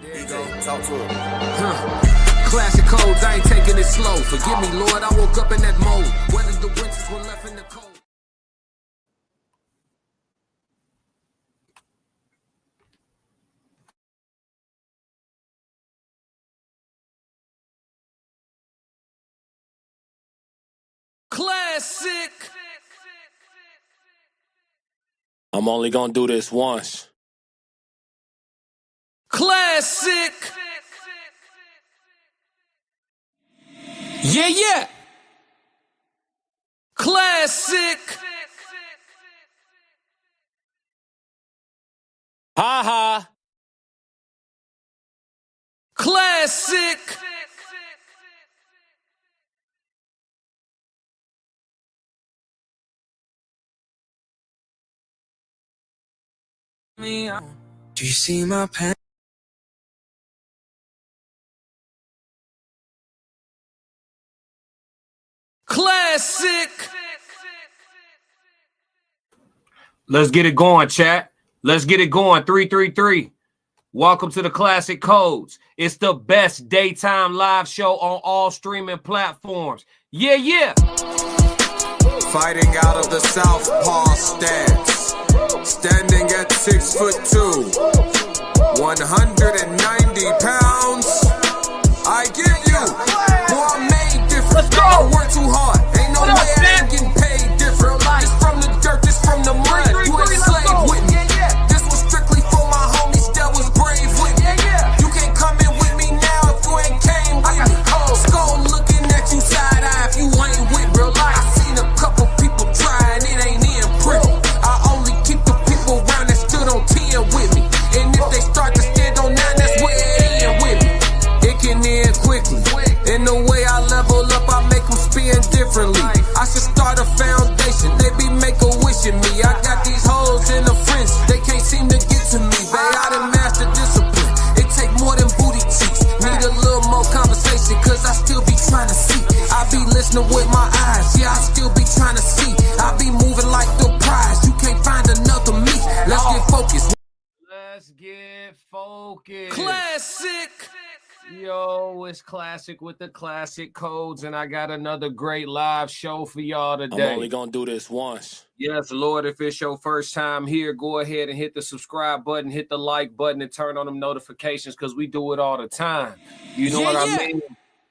There you go. Talk to him. Classic codes, I ain't taking it slow. Forgive me, Lord, I woke up in that mode. Whether the winters were left in the cold. Classic. I'm only gonna do this once. Classic. Yeah. Classic. Ha ha. Classic. Do you see my pen? Classic. Let's get it going, chat. Let's get it going. 333. Welcome to the Classic Codes. It's the best daytime live show on all streaming platforms. Yeah. Fighting out of the southpaw stance. Standing at 6'2", 190 pounds. I give you, boy, I'm made different. I work too hard. Ain't no way I ain't getting paid different. This from the dirt, this from the mud. You ain't slave with me. This was strictly for my homies that was brave with me. You can't come in with me now if you ain't came with me. Skull looking at you side eye if you ain't with real life. I seen a couple people try and it ain't in pretty. I only keep the people around that stood on 10 with me. And if they start to stand on 9, that's where it end with me. It can end quickly. In the way I level up, I make them spin differently. I should start a foundation. They be make-a-wishing me. I got these hoes in the fringe. They can't seem to get to me. Bae, I done mastered discipline. It take more than booty cheeks. Need a little more conversation, cause I still be trying to see. I be listening with my eyes. Yeah, I still be trying to see. I be moving like the prize. You can't find another me. Let's get focused. Let's get focused. Classic. Yo, it's Classic with the Classic Codes, and I got another great live show for y'all today. I'm only gonna do this once. Yes, Lord, if it's your first time here, go ahead and hit the subscribe button, hit the like button, and turn on them notifications because we do it all the time. You know what I mean?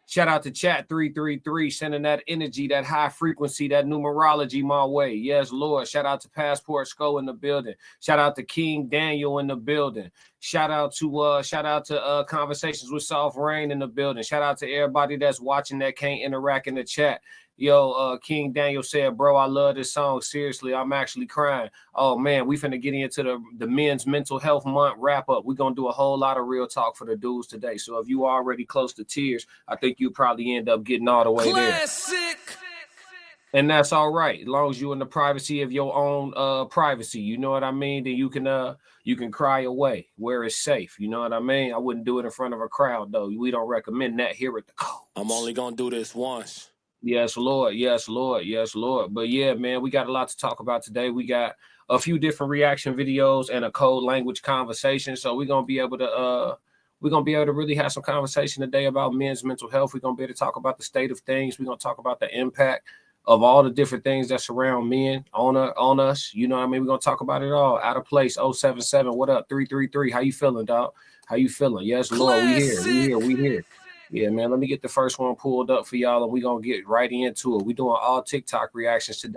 Shout out to Chat 333, sending that energy, that high frequency, that numerology my way. Yes, Lord. Shout out to Passport Skull in the building. Shout out to King Daniel in the building. Shout out to Conversations with Soft Rain in the building. Shout out to everybody that's watching that can't interact in the chat. Yo, King Daniel said, bro, I love this song. Seriously, I'm actually crying. Oh, man, we finna get into the Men's Mental Health Month wrap-up. We're going to do a whole lot of real talk for the dudes today. So if you already close to tears, I think you probably end up getting all the way Classic. there. And that's all right. As long as you're in the privacy of your own privacy, you know what I mean? Then you can cry away where it's safe. You know what I mean? I wouldn't do it in front of a crowd, though. We don't recommend that here at the Codes. I'm only gonna do this once. Yes, Lord. Yes, Lord. Yes, Lord. But yeah, man, we got a lot to talk about today. We got a few different reaction videos and a code language conversation. So we're gonna be able to really have some conversation today about men's mental health. We're gonna be able to talk about the state of things. We're gonna talk about the impact of all the different things that surround men on us. You know what I mean? We're gonna talk about it all. Out of place 077. What up? 333. How you feeling, dog? How you feeling? Yes, Lord. We here. Yeah, man, let me get the first one pulled up for y'all, and we're going to get right into it. We're doing all TikTok reactions today.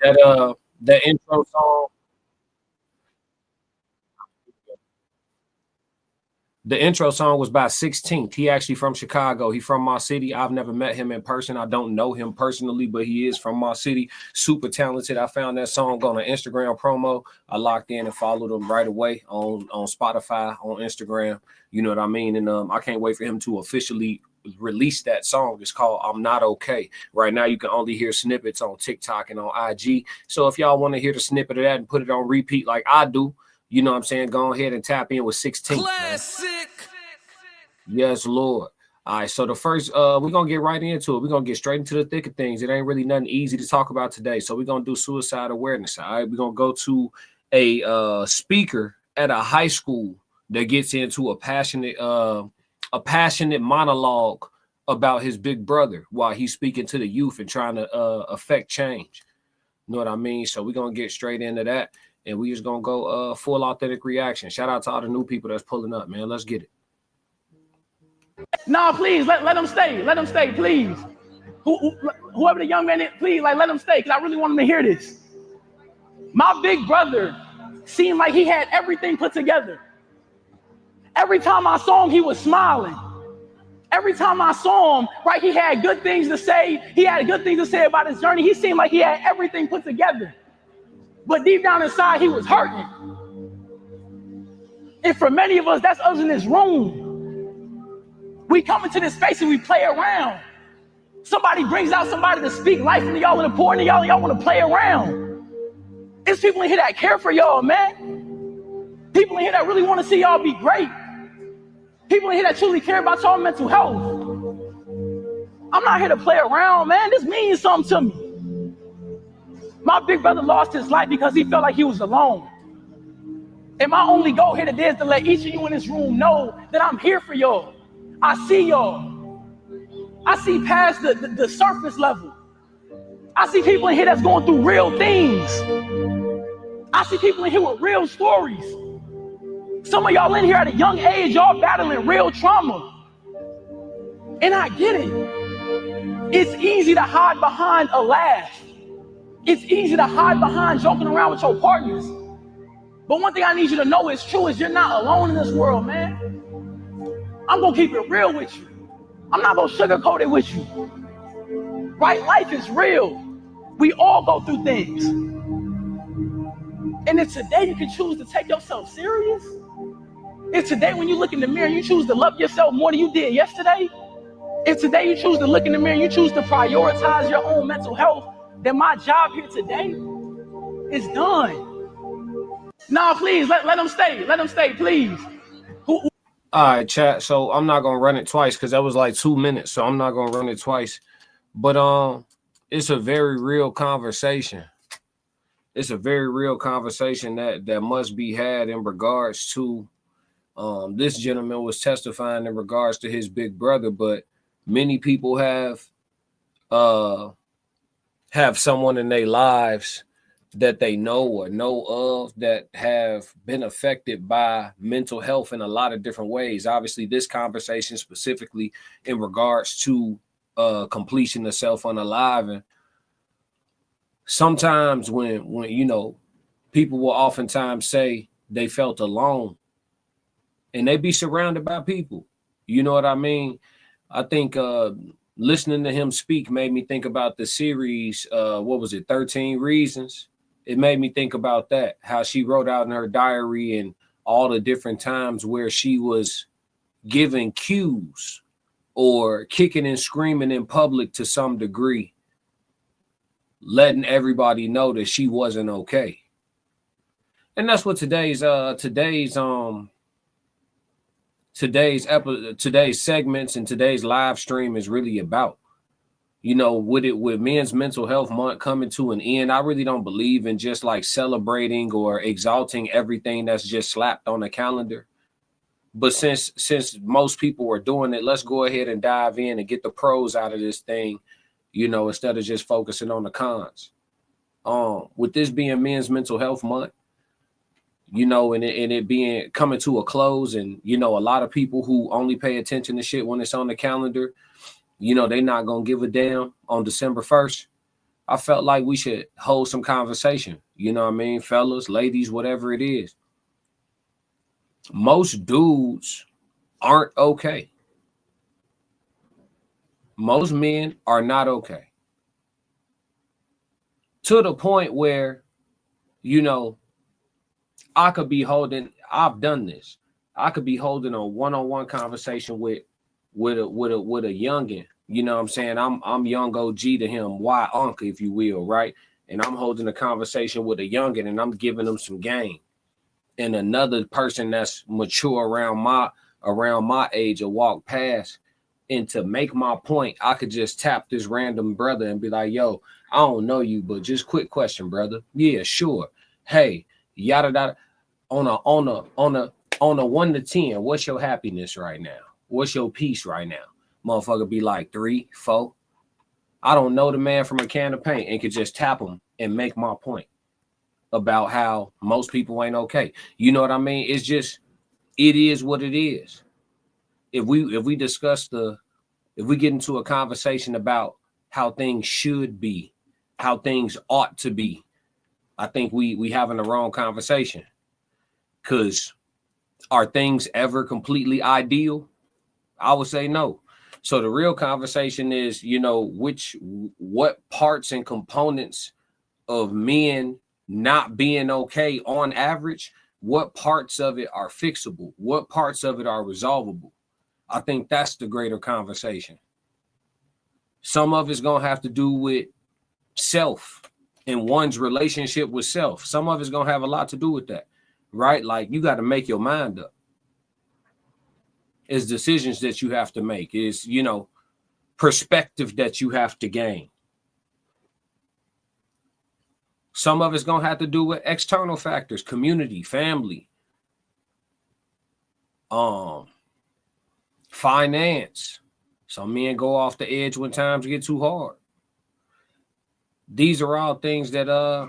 That intro song, the intro song was by 16th. He actually from Chicago. He from my city. I've never met him in person. I don't know him personally, but he is from my city. Super talented. I found that song on an Instagram promo. I locked in and followed him right away on Spotify, on Instagram. You know what I mean? And I can't wait for him to officially release that song. It's called I'm Not Okay. Right now, you can only hear snippets on TikTok and on IG. So if y'all want to hear the snippet of that and put it on repeat like I do, you know what I'm saying? Go ahead and tap in with 16. Classic. Man. Yes, Lord. All right, so the first, we're going to get right into it. We're going to get straight into the thick of things. It ain't really nothing easy to talk about today. So we're going to do suicide awareness. All right, we're going to go to a speaker at a high school that gets into a passionate monologue about his big brother while he's speaking to the youth and trying to affect change. You know what I mean? So we're gonna get straight into that, and we just gonna go full authentic reaction. Shout out to all the new people that's pulling up, man. Let's get it. No, please let them stay. Let them stay, please. Whoever the young man is, please, like, let him stay, because I really want him to hear this. My big brother seemed like he had everything put together. Every time I saw him, he was smiling. Every time I saw him, right, he had good things to say. He had good things to say about his journey. He seemed like he had everything put together. But deep down inside, he was hurting. And for many of us, that's us in this room. We come into this space and we play around. Somebody brings out somebody to speak life into y'all and pour into y'all, and y'all want to play around. It's people in here that care for y'all, man. People in here that really want to see y'all be great. People in here that truly care about y'all mental health. I'm not here to play around, man. This means something to me. My big brother lost his life because he felt like he was alone. And my only goal here today is to let each of you in this room know that I'm here for y'all. I see y'all. I see past the surface level. I see people in here that's going through real things. I see people in here with real stories. Some of y'all in here at a young age, y'all battling real trauma. And I get it. It's easy to hide behind a laugh. It's easy to hide behind joking around with your partners. But one thing I need you to know is true is you're not alone in this world, man. I'm going to keep it real with you. I'm not going to sugarcoat it with you. Right? Life is real. We all go through things. And if today you can choose to take yourself serious, if today when you look in the mirror, you choose to love yourself more than you did yesterday, if today you choose to look in the mirror, you choose to prioritize your own mental health, then my job here today is done. No, please, let them stay. Let them stay, please. All right, chat. So I'm not gonna run it twice because that was like 2 minutes. So I'm not gonna run it twice. But it's a very real conversation. It's a very real conversation that must be had in regards to this gentleman was testifying in regards to his big brother, but many people have someone in their lives that they know or know of that have been affected by mental health in a lot of different ways. Obviously, this conversation specifically in regards to completion of self-unaliving. Sometimes when you know, people will oftentimes say they felt alone and they be surrounded by people. You know what I mean? I think listening to him speak made me think about the series, 13 Reasons? It made me think about that, how she wrote out in her diary and all the different times where she was giving cues or kicking and screaming in public to some degree, letting everybody know that she wasn't okay. And that's what today's segments and today's live stream is really about. You know, with Men's Mental Health Month coming to an end, I really don't believe in just like celebrating or exalting everything that's just slapped on the calendar. But since most people are doing it, let's go ahead and dive in and get the pros out of this thing, you know, instead of just focusing on the cons. With this being Men's Mental Health Month, you know, and it being coming to a close, and, you know, a lot of people who only pay attention to shit when it's on the calendar, you know, they're not going to give a damn on December 1st. I felt like we should hold some conversation. You know what I mean? Fellas, ladies, whatever it is. Most dudes aren't okay. Most men are not okay. To the point where, you know, I've done this. I could be holding a one-on-one conversation with a youngin', you know what I'm saying? I'm young OG to him, Y uncle, if you will, right? And I'm holding a conversation with a youngin' and I'm giving them some game. And another person that's mature around my age will walk past, and to make my point, I could just tap this random brother and be like, yo, I don't know you, but just quick question, brother. Yeah, sure. Hey, yada yada, on a On a 1 to 10, what's your happiness right now? What's your peace right now? Motherfucker be like 3, 4. I don't know the man from a can of paint and could just tap him and make my point about how most people ain't okay. You know what I mean? It's just, it is what it is. If we discuss if we get into a conversation about how things should be, how things ought to be, I think we having the wrong conversation. Because are things ever completely ideal? I would say no. So the real conversation is, you know, what parts and components of men not being okay on average, what parts of it are fixable? What parts of it are resolvable? I think that's the greater conversation. Some of it's going to have to do with self and one's relationship with self. Some of it's going to have a lot to do with that, right? Like, you got to make your mind up. It's decisions that you have to make. It's, you know, perspective that you have to gain. Some of it's going to have to do with external factors, community, family, finance. Some men go off the edge when times get too hard. These are all things that I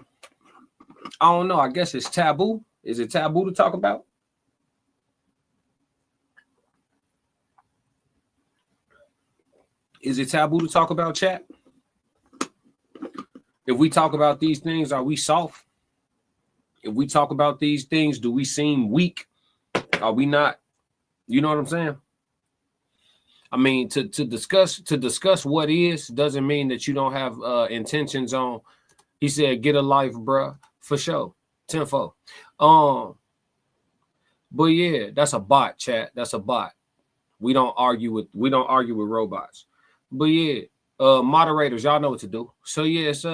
don't know. I guess it's taboo. Is it taboo to talk about? Is it taboo to talk about, chat? If we talk about these things, are we soft? If we talk about these things, do we seem weak? Are we not? You know what I'm saying? I mean, to discuss what is doesn't mean that you don't have intentions on. He said, "Get a life, bruh, for sure." 10-4. But yeah, that's a bot, chat. That's a bot. We don't argue with robots. But yeah, moderators, y'all know what to do. So yeah, it's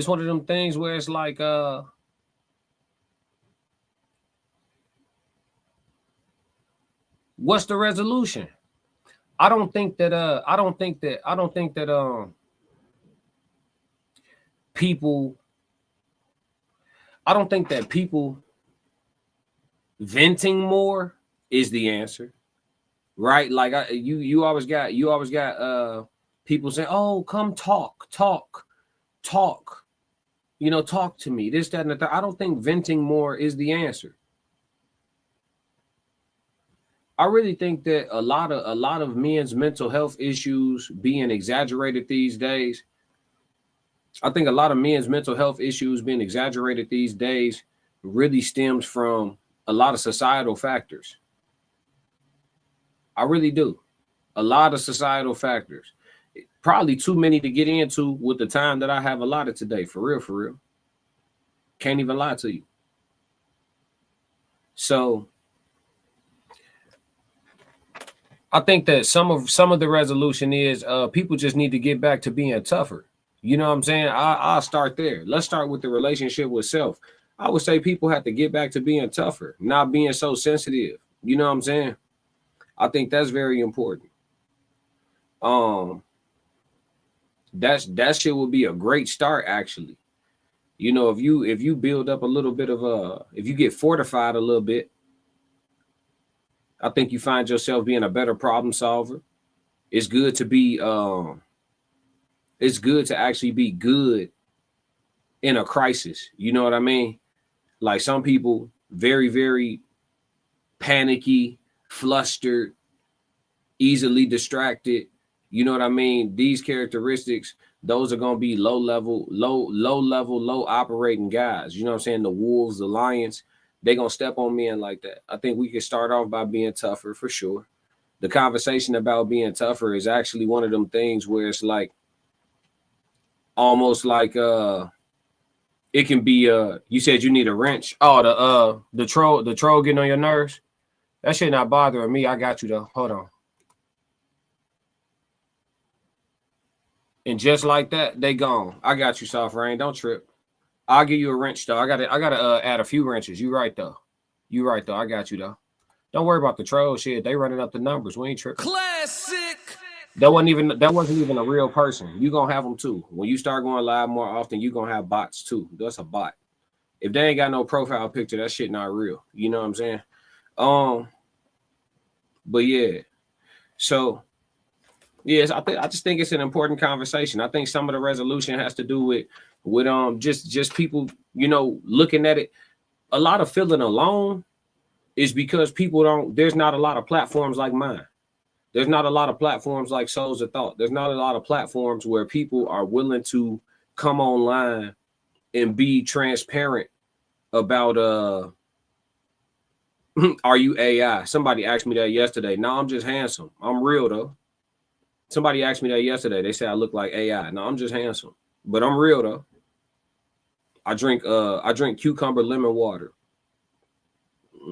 one of them things where it's like what's the resolution? I don't think that people venting more is the answer, right? Like you always got people saying, "Oh, come talk, you know, talk to me." This, that, and the third. I don't think venting more is the answer. I really think that a lot of men's mental health issues being exaggerated these days. I think a lot of men's mental health issues being exaggerated these days really stems from a lot of societal factors. I really do. A lot of societal factors. Probably too many to get into with the time that I have allotted today. For real. Can't even lie to you. So I think that some of the resolution is people just need to get back to being tougher. You know what I'm saying? I'll start there. Let's start with the relationship with self. I would say people have to get back to being tougher, not being so sensitive. You know what I'm saying? I think that's very important. That shit would be a great start, actually. You know, if you build up a little bit of if you get fortified a little bit, I think you find yourself being a better problem solver. It's good to be it's good to actually be good in a crisis. You know what I mean? Like, some people very, very panicky, flustered, easily distracted. You know what I mean? These characteristics, those are going to be low operating guys. You know what I'm saying? The wolves, the lions, they're going to step on men like that. I think we can start off by being tougher, for sure. The conversation about being tougher is actually one of them things where it's like, almost like it can be you said you need a wrench. Oh, the troll getting on your nerves. That shit not bothering me. I got you though. Hold on. And just like that, they gone. I got you, Soft Rain. Don't trip. I'll give you a wrench though. I gotta add a few wrenches. You right though. I got you though. Don't worry about the troll shit. They running up the numbers. We ain't tripping. Classic. That wasn't even a real person. You gonna have them too. When you start going live more often, you gonna have bots too. That's a bot. If they ain't got no profile picture, that shit not real. You know what I'm saying? But yeah, so yes, I just think it's an important conversation. I think some of the resolution has to do with just people, you know, looking at it. A lot of feeling alone is because people don't. There's not a lot of platforms like mine. There's not a lot of platforms like Souls of Thought. There's not a lot of platforms where people are willing to come online and be transparent about are you AI? Somebody asked me that yesterday. No, I'm just handsome. I'm real though. Somebody asked me that yesterday. They said I look like AI. No, I'm just handsome. But I'm real though. I drink cucumber lemon water.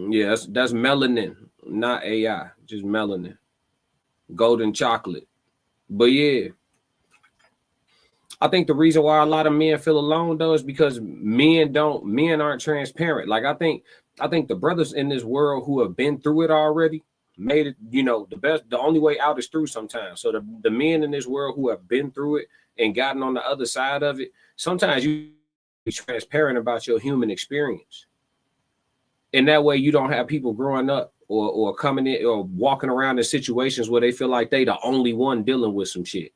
Yeah, that's melanin, not AI, just melanin. Golden chocolate. But yeah, I think the reason why a lot of men feel alone though is because men aren't transparent. Like I think the brothers in this world who have been through it already made it, you know, the only way out is through sometimes. So the men in this world who have been through it and gotten on the other side of it, sometimes you be transparent about your human experience. And that way you don't have people growing up or coming in or walking around in situations where they feel like they the only one dealing with some shit.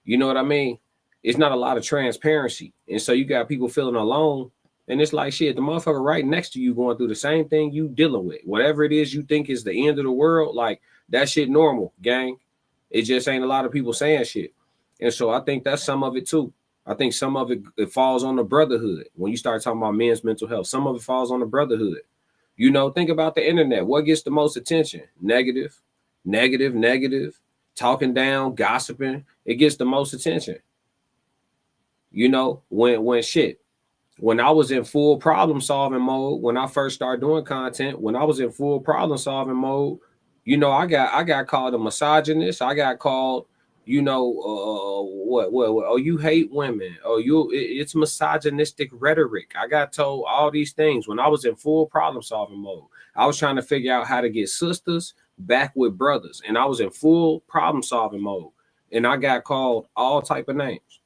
You know what I mean? It's not a lot of transparency. And so you got people feeling alone. And it's like, shit, the motherfucker right next to you going through the same thing you dealing with. Whatever it is you think is the end of the world, like that shit normal, gang. It just ain't a lot of people saying shit. And so I think that's some of it too. I think some of it falls on the brotherhood. When you start talking about men's mental health, some of it falls on the brotherhood. You know, think about the internet. What gets the most attention? Negative, negative, negative, talking down, gossiping. It gets the most attention. You know, when I was in full problem solving mode, when I first started doing content, when I was in full problem solving mode, you know, I got called a misogynist. I got called, you know, what? Oh, you hate women. Oh, it's misogynistic rhetoric. I got told all these things when I was in full problem solving mode. I was trying to figure out how to get sisters back with brothers, and I was in full problem solving mode, and I got called all type of names.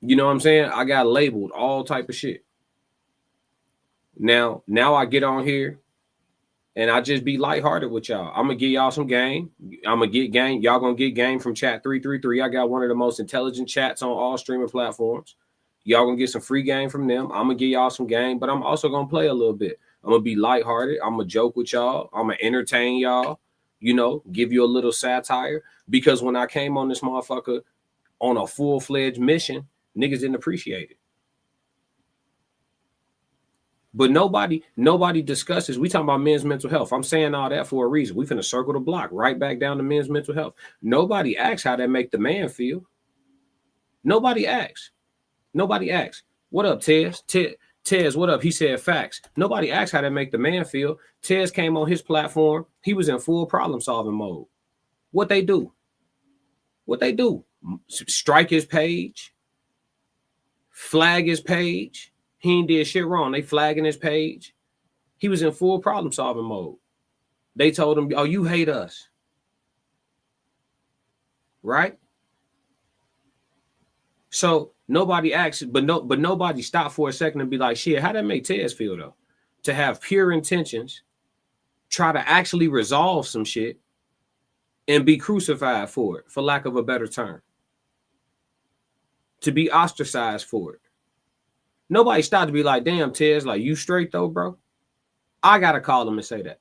You know what I'm saying? I got labeled all type of shit. Now I get on here and I just be lighthearted with y'all. I'm gonna give y'all some game. I'm gonna get game. Y'all gonna get game from chat 333. I got one of the most intelligent chats on all streaming platforms. Y'all gonna get some free game from them. I'm gonna give y'all some game, but I'm also gonna play a little bit. I'm gonna be lighthearted. I'm gonna joke with y'all. I'm gonna entertain y'all, you know, give you a little satire. Because when I came on this motherfucker on a full-fledged mission, niggas didn't appreciate it. But nobody discusses. We talking about men's mental health. I'm saying all that for a reason. We finna circle the block right back down to men's mental health. Nobody asks how that make the man feel. Nobody asks. Nobody asks. What up, Tez? Tez, what up? He said facts. Nobody asks how that make the man feel. Tez came on his platform. He was in full problem solving mode. What they do? What they do? Strike his page. Flag his page. He ain't did shit wrong. They flagging his page. He was in full problem solving mode. They told him, oh, you hate us. Right? So nobody acts, but nobody stopped for a second and be like, shit, how that make Tez feel though? To have pure intentions, try to actually resolve some shit, and be crucified for it, for lack of a better term. To be ostracized for it. Nobody stopped to be like, damn, Tez, like, you straight though, bro? I gotta call them and say that.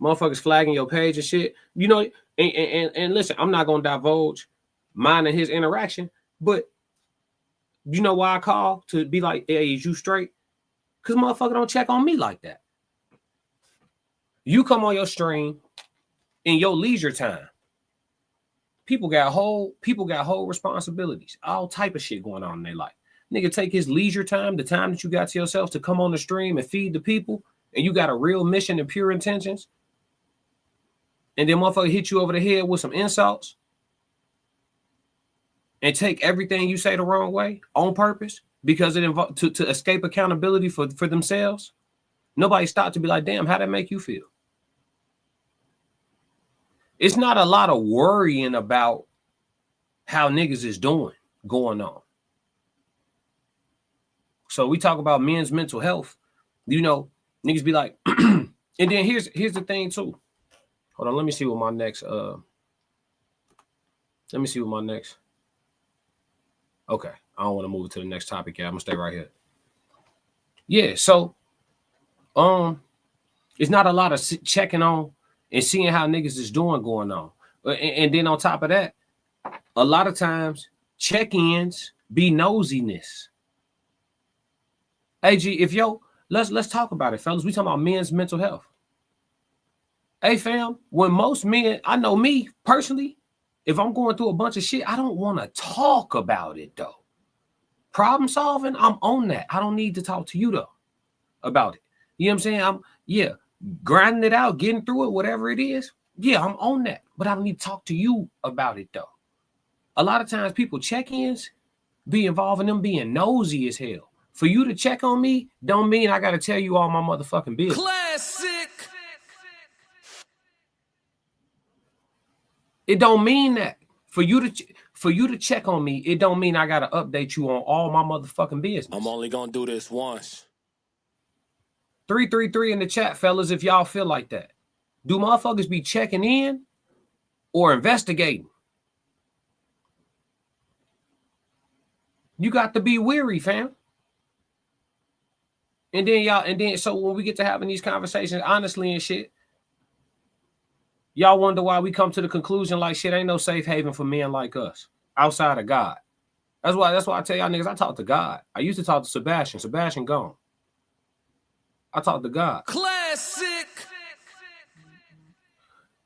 Motherfuckers flagging your page and shit. You know, and listen, I'm not gonna divulge mine and his interaction, but you know why I call to be like, hey, is you straight? Because motherfucker don't check on me like that. You come on your stream in your leisure time. People got whole responsibilities, all type of shit going on in their life. Nigga, take his leisure time, the time that you got to yourself to come on the stream and feed the people, and you got a real mission and pure intentions, and then motherfucker hit you over the head with some insults and take everything you say the wrong way on purpose because it involves to escape accountability for themselves. Nobody stopped to be like, damn, how that make you feel? It's not a lot of worrying about how niggas is doing going on. So we talk about men's mental health. You know, niggas be like, and then here's the thing too. Hold on, let me see what my next okay. I don't want to move to the next topic yet. I'm gonna stay right here. Yeah, so it's not a lot of checking on and seeing how niggas is doing going on. And then on top of that, a lot of times check-ins be nosiness. Hey G, let's talk about it, fellas. We talking about men's mental health. Hey fam, when most men, I know me personally, if I'm going through a bunch of shit, I don't want to talk about it though. Problem solving, I'm on that. I don't need to talk to you though about it. You know what I'm saying? I'm grinding it out, getting through it, whatever it is. Yeah, I'm on that. But I don't need to talk to you about it though. A lot of times people check-ins be involving them being nosy as hell. For you to check on me don't mean I gotta tell you all my motherfucking business. Classic. It don't mean that. For you to check on me, it don't mean I gotta update you on all my motherfucking business. I'm only gonna do this once. 333 in the chat, fellas, if y'all feel like that. Do motherfuckers be checking in or investigating? You got to be weary, fam. And then so when we get to having these conversations honestly and shit, y'all wonder why we come to the conclusion like shit ain't no safe haven for men like us outside of God. That's why I tell y'all niggas I talk to God. I used to talk to Sebastian. Sebastian gone. I talk to God. Classic.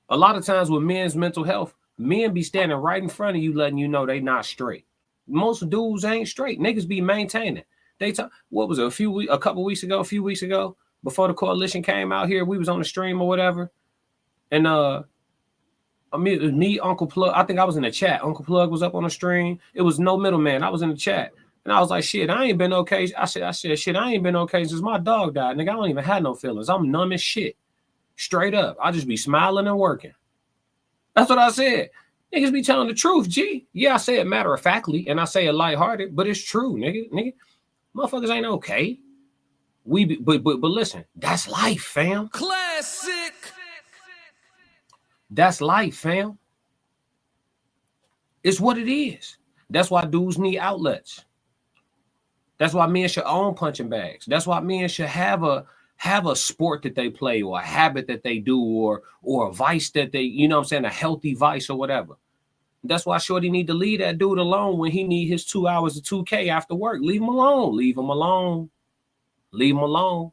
A lot of times with men's mental health, men be standing right in front of you letting you know they not straight. Most dudes ain't straight. Niggas be maintaining. They talk. What was it? A few weeks ago, before the coalition came out here, we was on the stream or whatever, and me, Uncle Plug. I think I was in the chat. Uncle Plug was up on the stream. It was no middleman. I was in the chat, and I was like, "Shit, I ain't been okay." I said, "Shit, I ain't been okay since my dog died, nigga. I don't even have no feelings. I'm numb as shit, straight up. I just be smiling and working." That's what I said. Niggas be telling the truth, G. Yeah, I say it matter of factly, and I say it lighthearted, but it's true, nigga. Motherfuckers ain't okay. But listen, that's life, fam. Classic. That's life, fam. It's what it is. That's why dudes need outlets. That's why men should own punching bags. That's why men should have a sport that they play or a habit that they do or a vice that they, you know what I'm saying, a healthy vice or whatever. That's why Shorty need to leave that dude alone when he need his 2 hours of 2K after work. Leave him alone. Leave him alone. Leave him alone.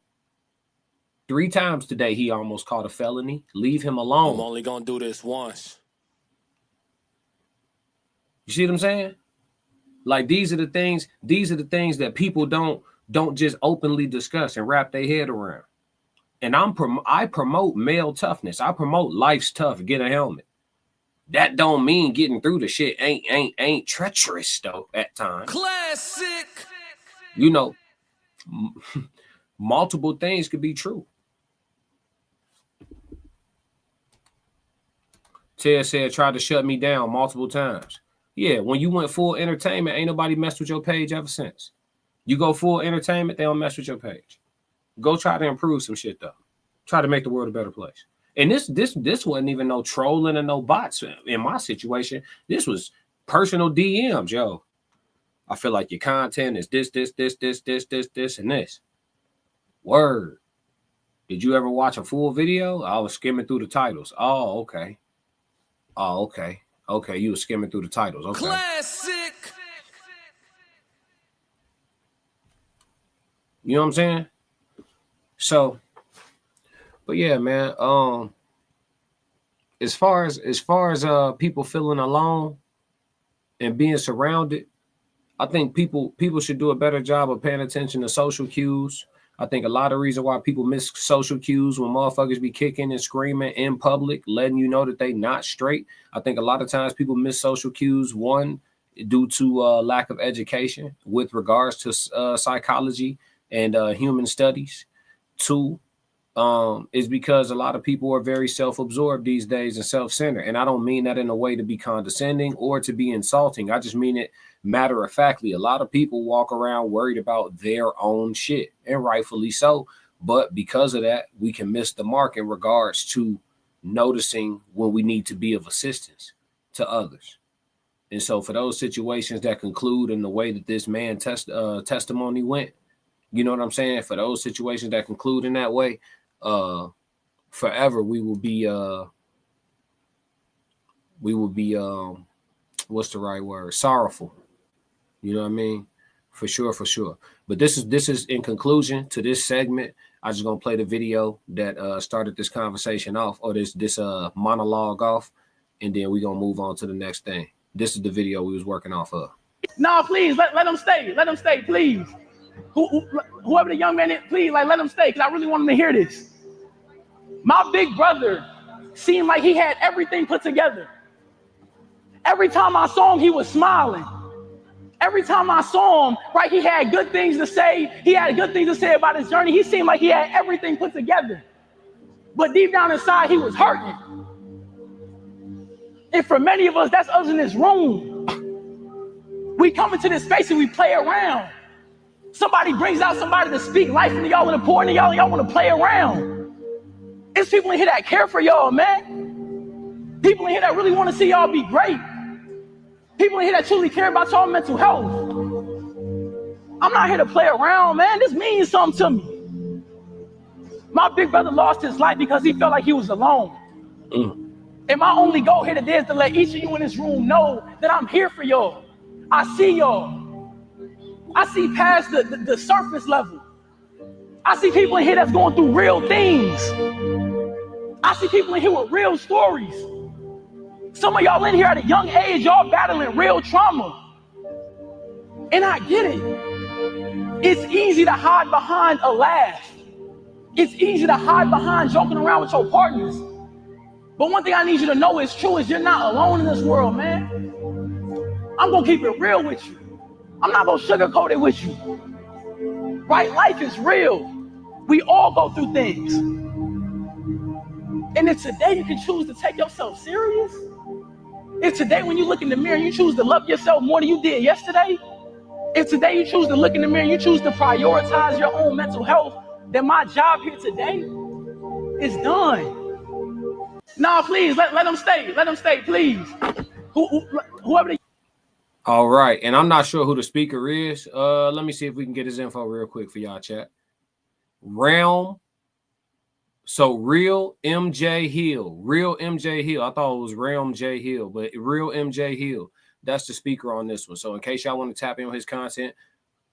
3 times today he almost caught a felony. Leave him alone. I'm only gonna do this once. You see what I'm saying? Like these are the things that people don't just openly discuss and wrap their head around. And I promote male toughness. I promote life's tough. Get a helmet. That don't mean getting through the shit ain't treacherous though at times. Classic. You know, multiple things could be true. Ted said tried to shut me down multiple times. Yeah, when you went full entertainment, ain't nobody messed with your page ever since. You go full entertainment, they don't mess with your page. Go try to improve some shit though. Try to make the world a better place. And this wasn't even no trolling and no bots in my situation. This was personal DMs, yo. I feel like your content is this, and this. Word. Did you ever watch a full video? I was skimming through the titles. Oh, okay. Okay, you were skimming through the titles. Okay. Classic. You know what I'm saying? So, but yeah, man. As far as people feeling alone and being surrounded, I think people should do a better job of paying attention to social cues. I think a lot of reason why people miss social cues when motherfuckers be kicking and screaming in public, letting you know that they not straight. I think a lot of times people miss social cues, one, due to lack of education with regards to psychology and human studies. Two, is because a lot of people are very self-absorbed these days and self-centered. And I don't mean that in a way to be condescending or to be insulting. I just mean it matter of factly, a lot of people walk around worried about their own shit, and rightfully so. But because of that, we can miss the mark in regards to noticing when we need to be of assistance to others. And so for those situations that conclude in the way that this man testimony went, you know what I'm saying? For those situations that conclude in that way, forever we will be what's the right word? Sorrowful. You know what I mean? For sure, for sure. But this is in conclusion to this segment. I just gonna play the video that started this conversation off, or this monologue off, and then we're gonna move on to the next thing. This is the video we was working off of. No, please let them stay. Let them stay, please. Whoever the young man is, please, like, let him stay, because I really want him to hear this. My big brother seemed like he had everything put together. Every time I saw him, he was smiling. Every time I saw him, right, he had good things to say. He had good things to say about his journey. He seemed like he had everything put together. But deep down inside, he was hurting. And for many of us, that's us in this room. We come into this space and we play around. Somebody brings out somebody to speak life into y'all in the poor, and y'all want to play around. It's people in here that care for y'all, man. People in here that really want to see y'all be great. People in here that truly care about y'all mental health. I'm not here to play around, man. This means something to me. My big brother lost his life because he felt like he was alone. And my only goal here today is to let each of you in this room know that I'm here for y'all. I see y'all. I see past the surface level. I see people in here that's going through real things. I see people in here with real stories. Some of y'all in here at a young age, y'all battling real trauma. And I get it. It's easy to hide behind a laugh. It's easy to hide behind joking around with your partners. But one thing I need you to know is true is you're not alone in this world, man. I'm going to keep it real with you. I'm not going to sugarcoat it with you. Right? Life is real. We all go through things. And if today you can choose to take yourself serious, if today when you look in the mirror you choose to love yourself more than you did yesterday, if today you choose to look in the mirror and you choose to prioritize your own mental health, then my job here today is done. No, please, let them stay. Let them stay, please. Whoever they... All right, and I'm not sure who the speaker is. Let me see if we can get his info real quick for y'all, chat. Realm. So Real MJ Hill. Real MJ Hill. I thought it was Realm J Hill, but Real MJ Hill. That's the speaker on this one. So in case y'all want to tap in with his content,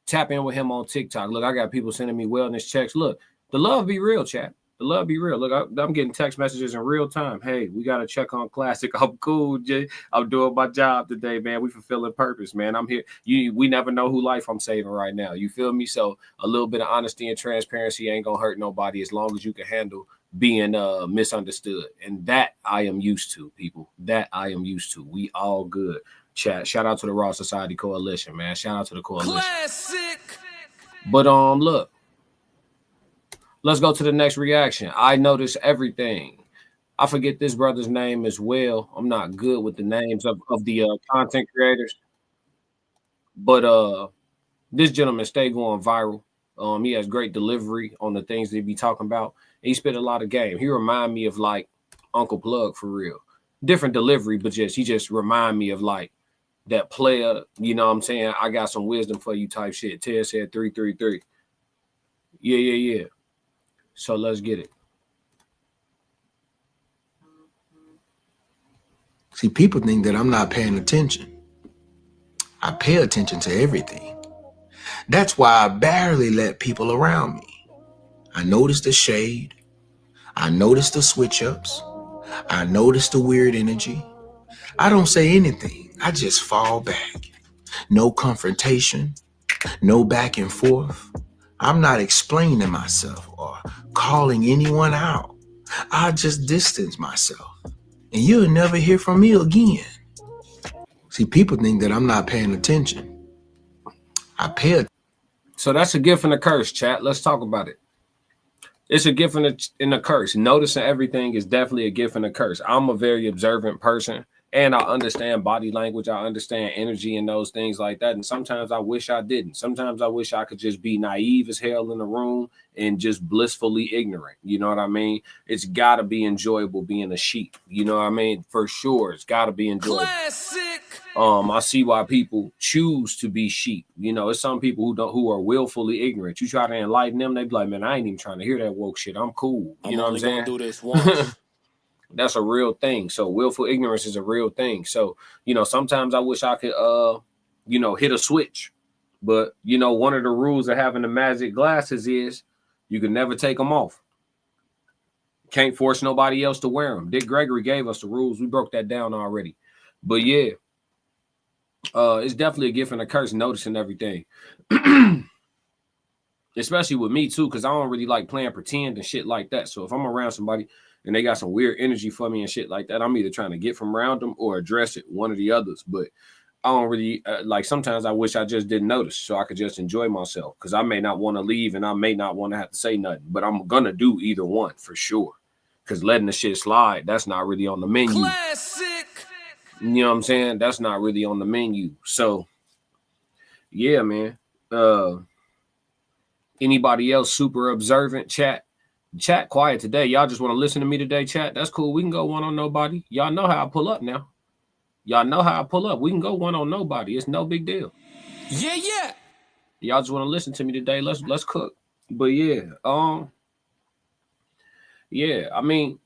tap in with him on TikTok. Look, I got people sending me wellness checks. Look, the love be real, chat. The love be real. Look, I'm getting text messages in real time. Hey, we got to check on Classic. I'm cool, Jay. I'm doing my job today, man. We fulfilling purpose, man. I'm here. We never know who life I'm saving right now. You feel me? So a little bit of honesty and transparency ain't going to hurt nobody as long as you can handle being misunderstood. And that I am used to, people. That I am used to. We all good. Chat. Shout out to the Raw Society Coalition, man. Shout out to the coalition. Classic. But look. Let's go to the next reaction. I notice everything. I forget this brother's name as well. I'm not good with the names of the content creators. But this gentleman stay going viral. He has great delivery on the things that he be talking about. He spit a lot of game. He remind me of like Uncle Plug for real. Different delivery, but he just remind me of like that player, you know what I'm saying? I got some wisdom for you type shit. Ted said 333. Yeah. So let's get it. See, people think that I'm not paying attention. I pay attention to everything. That's why I barely let people around me. I notice the shade. I notice the switch-ups. I notice the weird energy. I don't say anything. I just fall back. No confrontation. No back and forth. I'm not explaining myself or calling anyone out. I just distance myself. And you'll never hear from me again. See, people think that I'm not paying attention. I pay attention. So that's a gift and a curse, chat. Let's talk about it. It's a gift and a curse. Noticing everything is definitely a gift and a curse. I'm a very observant person, And I understand body language. I understand energy and those things like that. And sometimes I wish I didn't. Sometimes I wish I could just be naive as hell in the room and just blissfully ignorant. You know what I mean? It's got to be enjoyable being a sheep. You know what I mean? For sure. It's got to be enjoyable. Classic. I see why people choose to be sheep. You know, it's some people who are willfully ignorant. You try to enlighten them, they be like, man, I ain't even trying to hear that woke shit. I'm cool. You know what I'm saying? Do this once. That's a real thing. So willful ignorance is a real thing. So, you know, sometimes I wish I could, you know, hit a switch. But, you know, one of the rules of having the magic glasses is you can never take them off. Can't force nobody else to wear them. Dick Gregory gave us the rules. We broke that down already. But yeah, it's definitely a gift and a curse noticing everything. Especially with me too, because I don't really like playing pretend and shit like that. So if I'm around somebody and they got some weird energy for me and shit like that, I'm either trying to get from around them or address it, one or the others. But I don't really like, sometimes I wish I just didn't notice so I could just enjoy myself, because I may not want to leave and I may not want to have to say nothing, but I'm going to do either one for sure, because letting the shit slide, that's not really on the menu. Classic. You know what I'm saying? That's not really on the menu. So yeah, man. Anybody else super observant? Chat quiet today. Y'all just want to listen to me today, chat? That's cool. We can go one on nobody. Y'all know how I pull up now. Y'all know how I pull up. We can go one on nobody. It's no big deal. Yeah. Y'all just want to listen to me today. Let's cook. But yeah, yeah, I mean,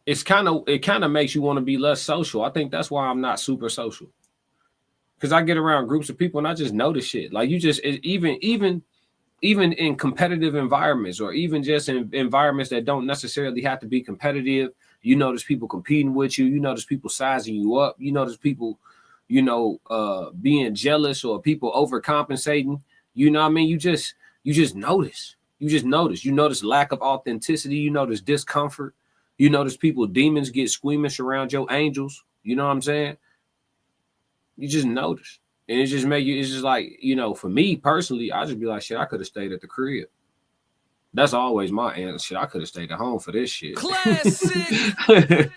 it kind of makes you want to be less social. I think that's why I'm not super social. Because I get around groups of people and I just notice shit. Like, you just, even in competitive environments, or even just in environments that don't necessarily have to be competitive, you notice people competing with you. You notice people sizing you up. You notice people, you know, being jealous, or people overcompensating. You know what I mean? You just notice. You notice lack of authenticity. You notice discomfort. You notice people, demons get squeamish around your angels. You know what I'm saying? You just notice. And it just make you, it's just like, you know, for me personally, I just be like, shit, I could have stayed at the crib. That's always my answer. Shit, I could have stayed at home for this shit. Classic.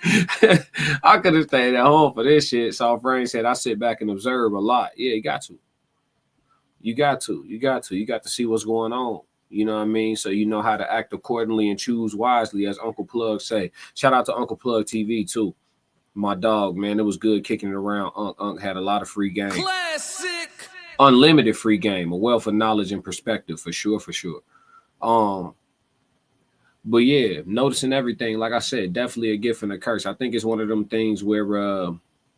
I could have stayed at home for this shit. Soft Brain said, I sit back and observe a lot. Yeah, you got to. You got to see what's going on. You know what I mean? So you know how to act accordingly and choose wisely, as Uncle Plug say. Shout out to Uncle Plug TV too. My dog, man, it was good kicking it around. Unc had a lot of free game. Classic. Unlimited free game, a wealth of knowledge and perspective, for sure. But yeah, noticing everything, like I said, definitely a gift and a curse. I think it's one of them things where,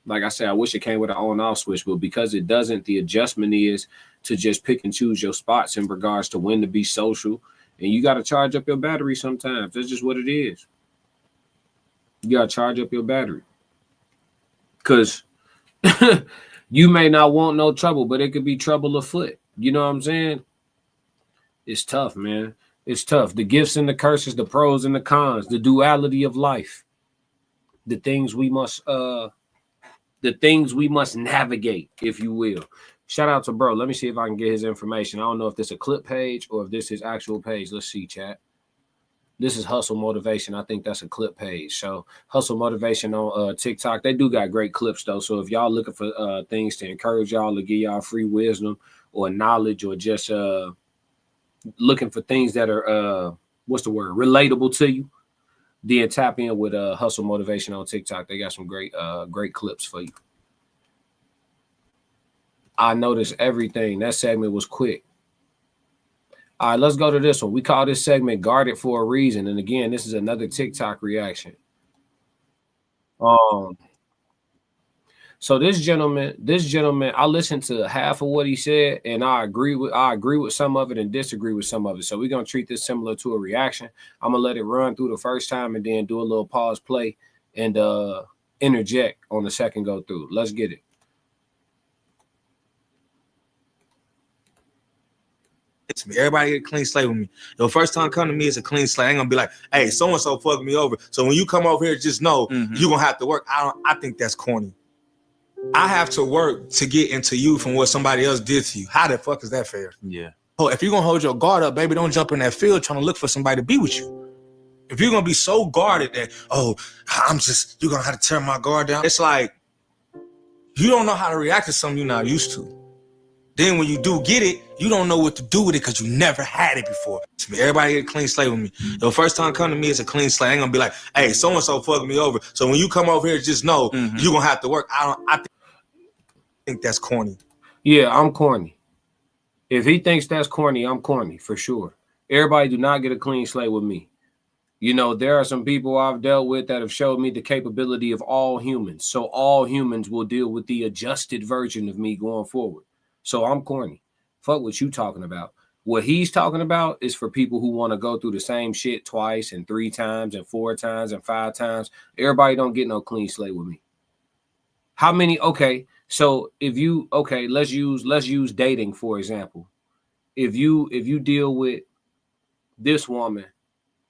like I said, I wish it came with an on-off switch, but because it doesn't, the adjustment is to just pick and choose your spots in regards to when to be social. And you got to charge up your battery sometimes. That's just what it is. You got to charge up your battery. Because you may not want no trouble, but it could be trouble afoot. You know what I'm saying? It's tough, man. It's tough. The gifts and the curses, the pros and the cons, the duality of life, the things we must navigate, if you will. Shout out to bro. Let me see if I can get his information. I don't know if this is a clip page or if this is actual page. Let's see, chat. This is Hustle Motivation. I think that's a clip page. So Hustle Motivation on TikTok. They do got great clips though. So if y'all looking for things to encourage y'all, to give y'all free wisdom or knowledge, or just looking for things that are relatable to you, then tap in with Hustle Motivation on TikTok. They got some great clips for you. I noticed everything. That segment was quick. All right, let's go to this one. We call this segment Guarded for a Reason. And again, this is another TikTok reaction. So this gentleman, I listened to half of what he said, and I agree with some of it and disagree with some of it. So we're gonna treat this similar to a reaction. I'm gonna let it run through the first time and then do a little pause play and interject on the second go through. Let's get it. To me, everybody get a clean slate with me. Your first time come to me is a clean slate. I ain't gonna be like, hey, so and so fucked me over. So when you come over here, just know you're gonna have to work. I think that's corny. I have to work to get into you from what somebody else did to you. How the fuck is that fair? Yeah. Oh, if you're gonna hold your guard up, baby, don't jump in that field trying to look for somebody to be with you. If you're gonna be so guarded that, oh, you're gonna have to tear my guard down. It's like you don't know how to react to something you're not used to. Then when you do get it, you don't know what to do with it because you never had it before. Everybody get a clean slate with me. Your first time come to me, it's a clean slate. I ain't gonna be like, hey, so-and-so fucked me over. So when you come over here, just know you're gonna have to work. I think that's corny. Yeah, I'm corny. If he thinks that's corny, I'm corny for sure. Everybody do not get a clean slate with me. You know, there are some people I've dealt with that have showed me the capability of all humans. So all humans will deal with the adjusted version of me going forward. So I'm corny. Fuck what you talking about. What he's talking about is for people who want to go through the same shit twice and 3 times and 4 times and 5 times. Everybody don't get no clean slate with me. How many? Okay, so if you let's use dating for example. If you deal with this woman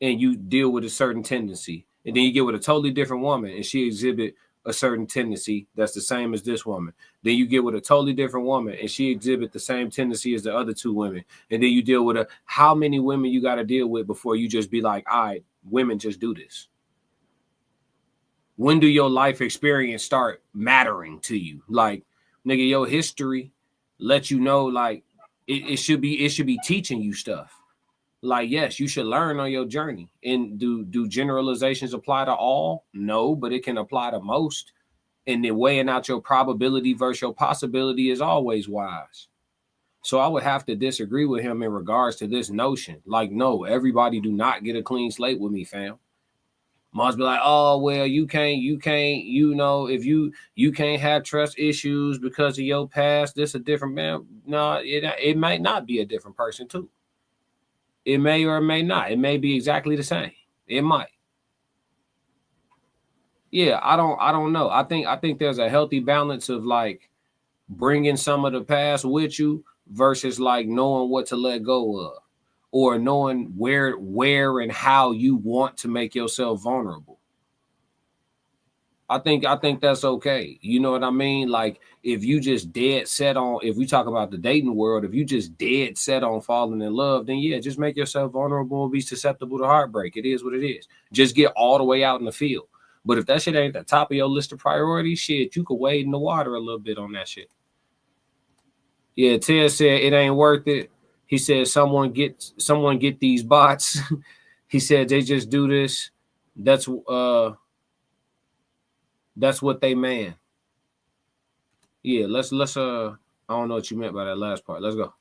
and you deal with a certain tendency, and then you get with a totally different woman and she exhibit a certain tendency that's the same as this woman. Then you get with a totally different woman and she exhibit the same tendency as the other 2 women. And then you deal with how many women you got to deal with before you just be like, all right, women just do this. When do your life experience start mattering to you? Like, nigga, your history let you know, like, it should be teaching you stuff. Like, yes, you should learn on your journey. And do generalizations apply to all? No, but it can apply to most. And then weighing out your probability versus your possibility is always wise. So I would have to disagree with him in regards to this notion. Like, no, everybody do not get a clean slate with me, fam. Must be like, oh, well, you can't, you know, if you can't have trust issues because of your past, this a different man. No, it might not be a different person too. It may or may not. It may be exactly the same. It might. Yeah, I don't know. I think there's a healthy balance of like bringing some of the past with you versus like knowing what to let go of, or knowing where and how you want to make yourself vulnerable. I think that's okay. You know what I mean? Like if you just dead set on, if we talk about the dating world, if you just dead set on falling in love, then yeah, just make yourself vulnerable and be susceptible to heartbreak. It is what it is. Just get all the way out in the field. But if that shit ain't the top of your list of priorities, shit, you could wade in the water a little bit on that shit. Yeah, Ted said it ain't worth it. He said someone get these bots. He said they just do this. That's what they man. Yeah, let's I don't know what you meant by that last part. Let's go.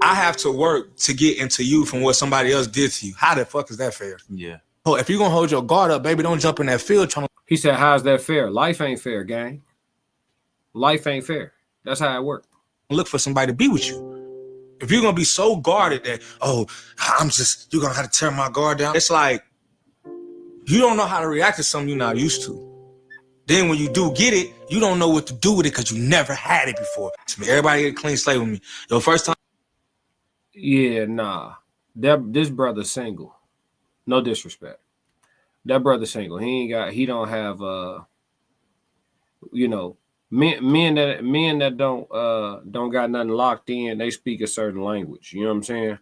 I have to work to get into you from what somebody else did to you. How the fuck is that fair? Yeah. Oh, if you're gonna hold your guard up, baby, don't jump in that field trying to. He said, how's that fair? Life ain't fair, gang. Life ain't fair. That's how it works. Look for somebody to be with you. If you're gonna be so guarded that, oh, you're gonna have to tear my guard down. It's like you don't know how to react to something you're not used to. Then when you do get it, you don't know what to do with it because you never had it before. Everybody get a clean slate with me. Your first time. Yeah, nah. This brother's single. No disrespect. That brother's single. He don't have you know, men that don't got nothing locked in, they speak a certain language. You know what I'm saying?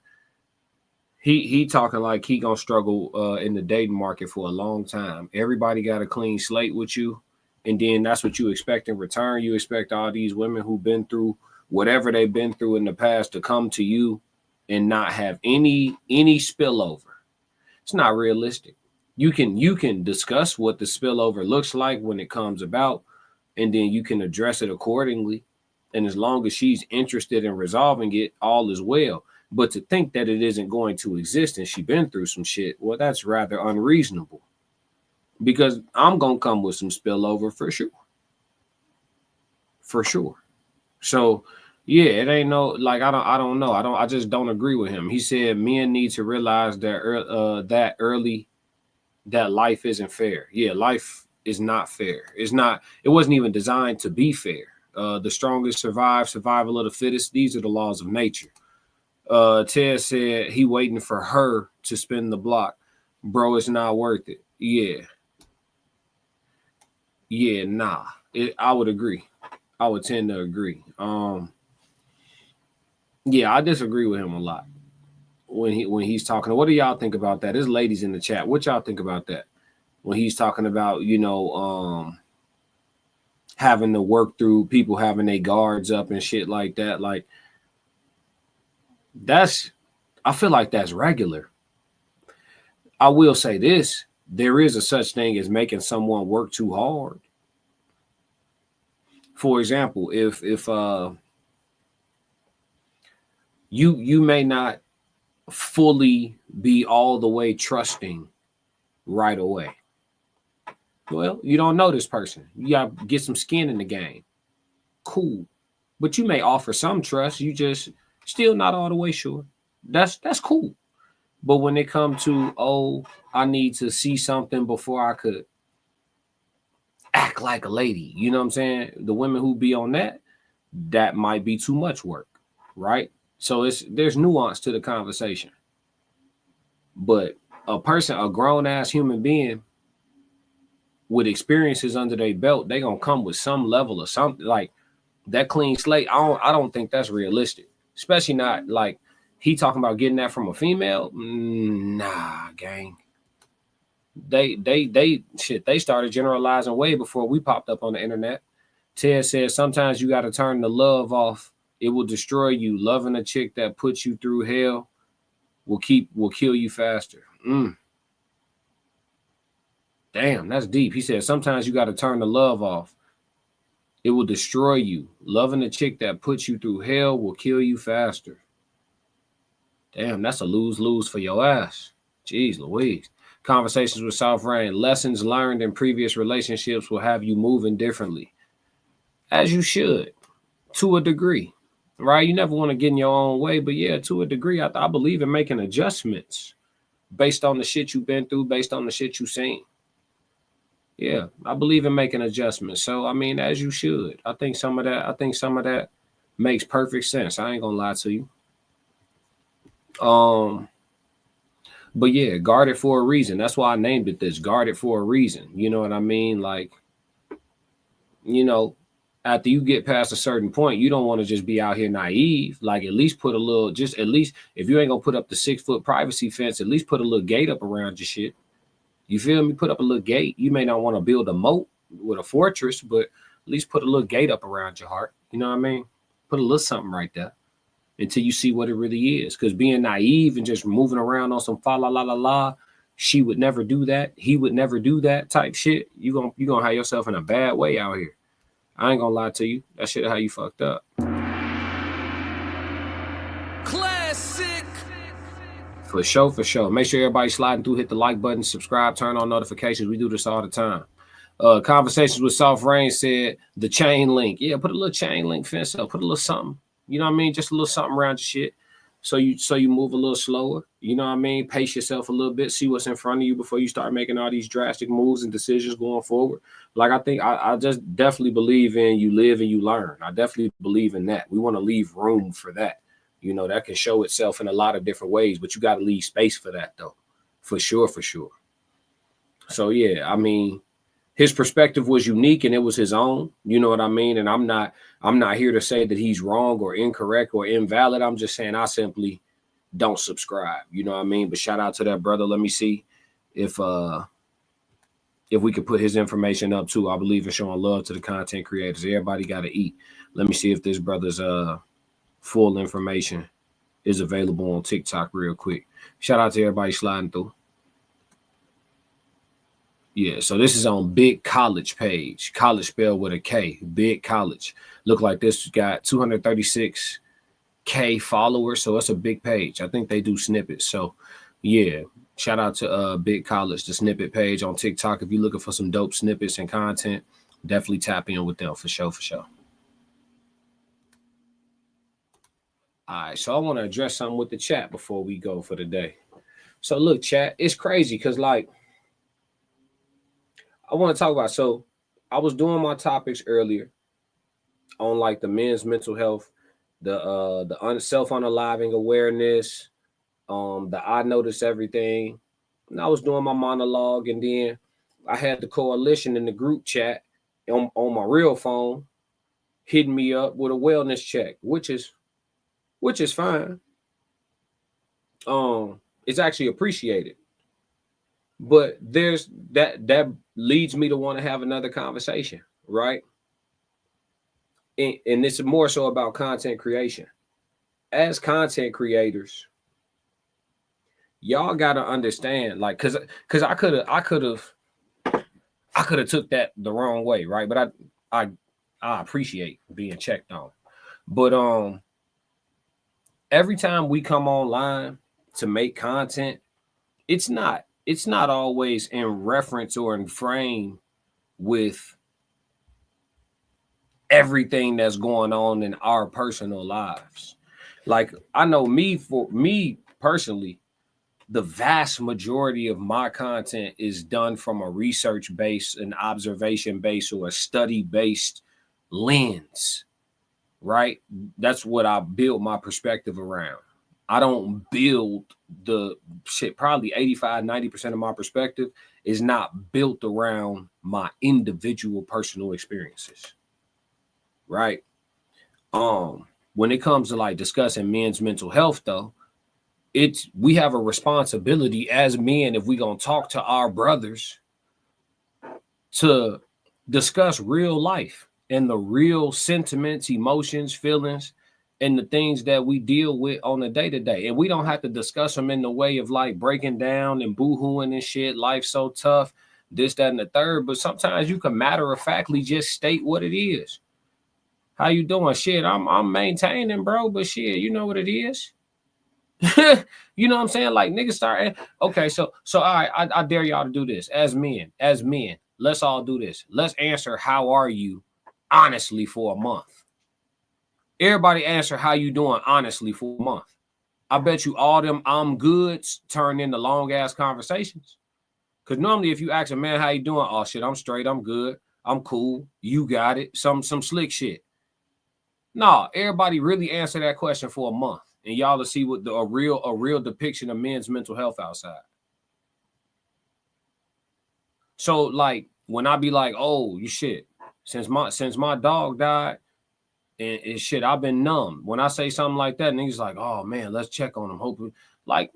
He talking like he gonna struggle in the dating market for a long time. Everybody got a clean slate with you, and then that's what you expect in return. You expect all these women who've been through whatever they've been through in the past to come to you and not have any spillover. It's not realistic. You can discuss what the spillover looks like when it comes about, and then you can address it accordingly. And as long as she's interested in resolving it, all is well. But to think that it isn't going to exist and she's been through some shit, well, that's rather unreasonable. Because I'm gonna come with some spillover for sure. For sure. So yeah, it ain't no like I don't know. I just don't agree with him. He said men need to realize that early that life isn't fair. Yeah, life is not fair. It wasn't even designed to be fair. The strongest survive, survival of the fittest. These are the laws of nature. Ted said he waiting for her to spin the block. Bro, it's not worth it. Yeah, nah. I would agree. I would tend to agree. Yeah, I disagree with him a lot. when he's talking. What do y'all think about that? There's ladies in the chat. What y'all think about that? When he's talking about, having to work through people having their guards up and shit like that. Like, I feel like that's regular. I will say this, there is a such thing as making someone work too hard. For example, if you may not fully be all the way trusting right away. Well, you don't know this person. You got to get some skin in the game. Cool. But you may offer some trust. You just still not all the way sure. That's cool. But when it comes to, I need to see something before I could act like a lady. You know what I'm saying? The women who be on that might be too much work, right? So there's nuance to the conversation. But a grown ass human being with experiences under their belt, they gonna come with some level of something like that clean slate. I don't think that's realistic, especially not like he talking about getting that from a female. Nah, gang. They started generalizing way before we popped up on the internet. Ted says sometimes you got to turn the love off. It will destroy you. Loving a chick that puts you through hell will kill you faster. Damn, that's deep. He said sometimes you got to turn the love off. It will destroy you. Loving a chick that puts you through hell will kill you faster. Damn, that's a lose-lose for your ass. Jeez Louise. Conversations with South Rain. Lessons learned in previous relationships will have you moving differently. As you should, to a degree, right? You never want to get in your own way, but yeah, to a degree, I believe in making adjustments based on the shit you've been through, based on the shit you've seen. Yeah, I believe in making adjustments. So, I mean, as you should. I think some of that makes perfect sense. I ain't gonna lie to you. But yeah, guard it for a reason. That's why I named it this. Guard it for a reason. You know what I mean? Like, after you get past a certain point, you don't want to just be out here naive. Like, at least put a little, at least if you ain't gonna put up the 6-foot privacy fence, at least put a little gate up around your shit. You feel me? Put up a little gate. You may not want to build a moat with a fortress, but at least put a little gate up around your heart. You know what I mean? Put a little something right there until you see what it really is. Because being naive and just moving around on some fa la la la la, she would never do that. He would never do that type shit. You gonna have yourself in a bad way out here. I ain't gonna lie to you. That shit how you fucked up. Classic. For sure. Make sure everybody sliding through, hit the like button, subscribe, turn on notifications. We do this all the time. Conversations with Soft Rain said the chain link. Yeah, put a little chain link fence up. Put a little something. You know what I mean? Just a little something around your shit. So you move a little slower. You know what I mean? Pace yourself a little bit. See what's in front of you before you start making all these drastic moves and decisions going forward. Like, I think I just definitely believe in you live and you learn. I definitely believe in that. We want to leave room for that. That can show itself in a lot of different ways, but you got to leave space for that, though. For sure. So, yeah, I mean, his perspective was unique and it was his own. You know what I mean? And I'm not here to say that he's wrong or incorrect or invalid. I'm just saying I simply don't subscribe. You know what I mean? But shout out to that brother. Let me see if we could put his information up, too. I believe in showing love to the content creators. Everybody got to eat. Let me see if this brother's full information is available on TikTok real quick. Shout out to everybody sliding through. Yeah, so this is on Big College page. College spelled with a K. Big College. Look like this got 236K followers, so it's a big page. I think they do snippets. So, yeah, shout out to Big College, the snippet page on TikTok. If you're looking for some dope snippets and content, definitely tap in with them for sure. All right, so I want to address something with the chat before we go for the day. So look, chat, it's crazy because, like, I want to talk about, so I was doing my topics earlier on, like, the men's mental health, the self-unaliving awareness, the I notice everything. And I was doing my monologue, and then I had the coalition in the group chat on my real phone hitting me up with a wellness check, which is fine. it's actually appreciated. But there's that leads me to want to have another conversation, right? And it's more so about content creation. As content creators, y'all gotta understand, like, cause I could have took that the wrong way, right? But I appreciate being checked on. But every time we come online to make content, it's not always in reference or in frame with everything that's going on in our personal lives. Like, I know for me personally, the vast majority of my content is done from a research-based, an observation-based, or a study-based lens, right? That's what I build my perspective around. I don't build the shit. Probably 85-90% of my perspective is not built around my individual personal experiences, right? When it comes to like discussing men's mental health, though, we have a responsibility as men, if we're gonna talk to our brothers, to discuss real life and the real sentiments, emotions, feelings, and the things that we deal with on a day-to-day. And we don't have to discuss them in the way of like breaking down and boo-hooing and shit. Life's so tough, this, that, and the third. But sometimes you can matter-of-factly just state what it is. How you doing? Shit, I'm maintaining, bro, but shit, you know what it is? You know what I'm saying? Like, niggas start. Okay, so all right, I dare y'all to do this. As men, let's all do this. Let's answer, how are you, honestly, for a month. Everybody answer, how you doing, honestly, for a month. I bet you all them I'm goods turn into long ass conversations. Because normally if you ask a man, how you doing? Oh shit, I'm straight, I'm good, I'm cool, you got it, some slick shit. No, everybody really answer that question for a month, and y'all will see what a real depiction of men's mental health outside. So like when I be like, oh, you shit, since my dog died, and shit, I've been numb. When I say something like that, niggas like, oh man, let's check on him. Hopefully, like,